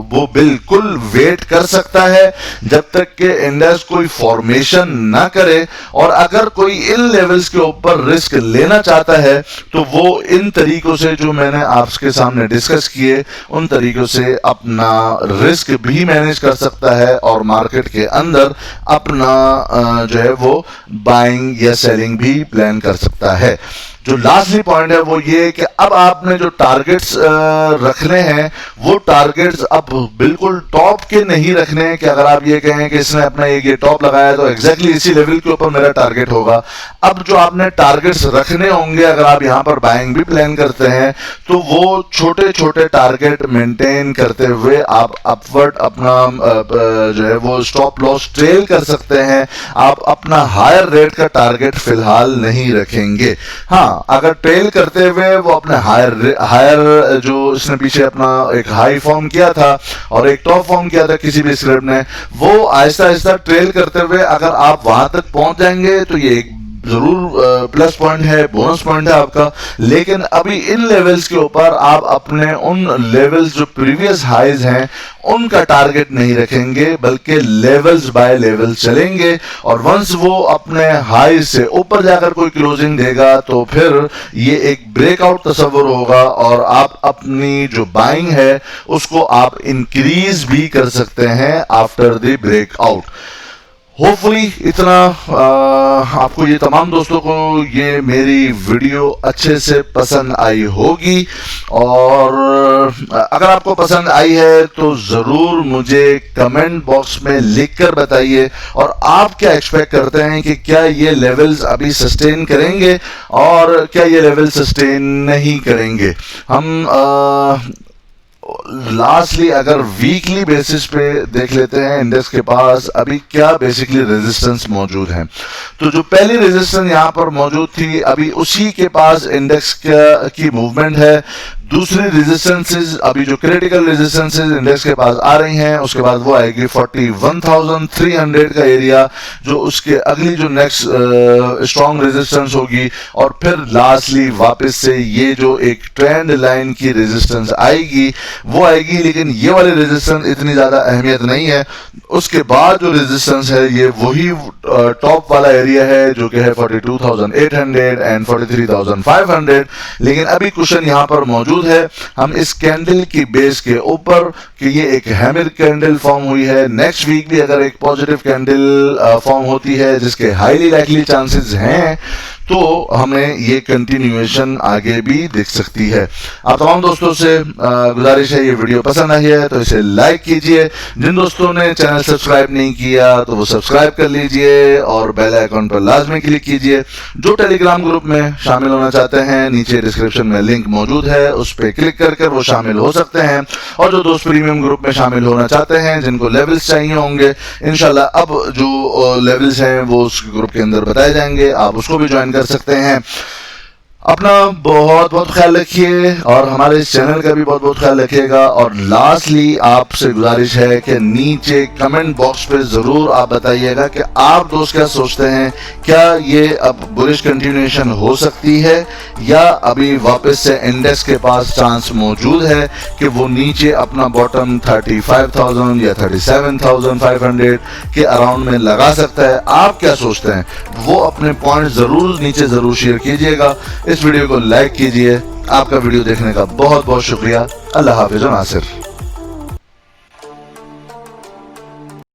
वो बिल्कुल वेट कर सकता है जब तक कि इंडेक्स कोई फॉर्मेशन ना करे, और अगर कोई इन लेवल्स के ऊपर रिस्क लेना चाहता है तो वो इन तरीकों से जो मैंने आपके सामने डिस्कस किए उन तरीकों से अपना रिस्क भी मैनेज कर सकता है और मार्केट के अंदर अपना जो है वो बाइंग या सेलिंग भी प्लान कर सकता है। जो लास्टली पॉइंट है वो ये कि अब आपने जो टारगेट्स रखने हैं वो टारगेट्स अब बिल्कुल टॉप के नहीं रखने हैं कि अगर आप ये कहें कि इसने अपना ये टॉप लगाया तो एग्जैक्टली इसी लेवल के ऊपर मेरा टारगेट होगा। अब जो आपने टारगेट्स रखने होंगे अगर आप यहां पर बाइंग भी प्लान करते हैं तो वो छोटे छोटे टारगेट मेंटेन करते हुए आप अपवर्ड अपना जो है वो स्टॉप लॉस ट्रेल कर सकते हैं। आप अपना हायर रेट का टारगेट फिलहाल नहीं रखेंगे। हाँ, अगर ट्रेल करते हुए वो अपने हायर जो इसने पीछे अपना एक हाई फॉर्म किया था और एक टॉप फॉर्म किया था किसी भी स्क्रिप्ट ने, वो आहिस्ता आहिस्ता ट्रेल करते हुए अगर आप वहां तक पहुंच जाएंगे तो ये एक जरूर प्लस पॉइंट है, बोनस पॉइंट है आपका। लेकिन अभी इन लेवल्स के ऊपर आप अपने उन लेवल्स जो प्रीवियस हाइज हैं उनका टारगेट नहीं रखेंगे, बल्कि लेवल्स बाय लेवल चलेंगे, और वंस वो अपने हाई से ऊपर जाकर कोई क्लोजिंग देगा तो फिर ये एक ब्रेकआउट तस्वर होगा और आप अपनी जो बाइंग है उसको आप इंक्रीज भी कर सकते हैं आफ्टर द ब्रेकआउट। होपफुली इतना आपको, ये तमाम दोस्तों को ये मेरी वीडियो अच्छे से पसंद आई होगी। और अगर आपको पसंद आई है तो ज़रूर मुझे कमेंट बॉक्स में लिखकर बताइए, और आप क्या एक्सपेक्ट करते हैं कि क्या ये लेवल्स अभी सस्टेन करेंगे और क्या ये लेवल सस्टेन नहीं करेंगे। हम लास्टली अगर वीकली बेसिस पे देख लेते हैं इंडेक्स के पास अभी क्या बेसिकली रेजिस्टेंस मौजूद है। तो जो पहली रेजिस्टेंस यहां पर मौजूद थी अभी उसी के पास इंडेक्स की मूवमेंट है। दूसरी रेजिस्टेंसेस, अभी जो क्रिटिकल रेजिस्टेंसेस इंडेक्स के पास आ रही हैं उसके बाद वो आएगी 41,300 का एरिया, जो उसके अगली जो नेक्स्ट स्ट्रॉन्ग रेजिस्टेंस होगी, और फिर लास्टली वापस से ये जो एक ट्रेंड लाइन की रेजिस्टेंस आएगी वो आएगी। लेकिन ये वाली रेजिस्टेंस इतनी ज्यादा अहमियत नहीं है। उसके बाद जो रेजिस्टेंस है ये वही टॉप वाला एरिया है जो कि है 42,800 एंड 43,500। लेकिन अभी क्वेश्चन यहां पर मौजूद है, हम इस कैंडल की बेस के ऊपर कि ये एक हैमर कैंडल फॉर्म हुई है, नेक्स्ट वीक भी अगर एक पॉजिटिव कैंडल फॉर्म होती है जिसके हाईली लाइकली चांसेस हैं तो हमें ये कंटिन्यूएशन आगे भी दिख सकती है। आप तमाम दोस्तों से गुजारिश है, ये वीडियो पसंद आई है तो इसे लाइक कीजिए। जिन दोस्तों ने चैनल सब्सक्राइब नहीं किया तो वो सब्सक्राइब कर लीजिए और बेल आइकॉन पर लाजमी क्लिक कीजिए। जो टेलीग्राम ग्रुप में शामिल होना चाहते हैं नीचे डिस्क्रिप्शन में लिंक मौजूद है, उस पर क्लिक कर वो शामिल हो सकते हैं। और जो दोस्त प्रीमियम ग्रुप में शामिल होना चाहते हैं जिनको लेवल्स चाहिए होंगे, इंशाल्लाह अब जो लेवल्स हैं वो उस ग्रुप के अंदर बताए जाएंगे, आप उसको भी ज्वाइन कर सकते हैं। अपना बहुत बहुत ख्याल रखिए और हमारे इस चैनल का भी बहुत बहुत ख्याल रखिएगा। और लास्टली आपसे गुजारिश है कि नीचे कमेंट बॉक्स पे जरूर आप बताइएगा कि आप दोस्त क्या सोचते हैं, क्या ये अब बुलिश कंटिन्यूएशन हो सकती है या अभी वापस से इंडेक्स के पास चांस मौजूद है कि वो नीचे अपना बॉटम 35,000 या 37,500 के अराउंड में लगा सकता है। आप क्या सोचते हैं वो अपने पॉइंट जरूर नीचे जरूर शेयर कीजिएगा। इस वीडियो को लाइक कीजिए। आपका वीडियो देखने का बहुत बहुत शुक्रिया। अल्लाह हाफिज नासिर।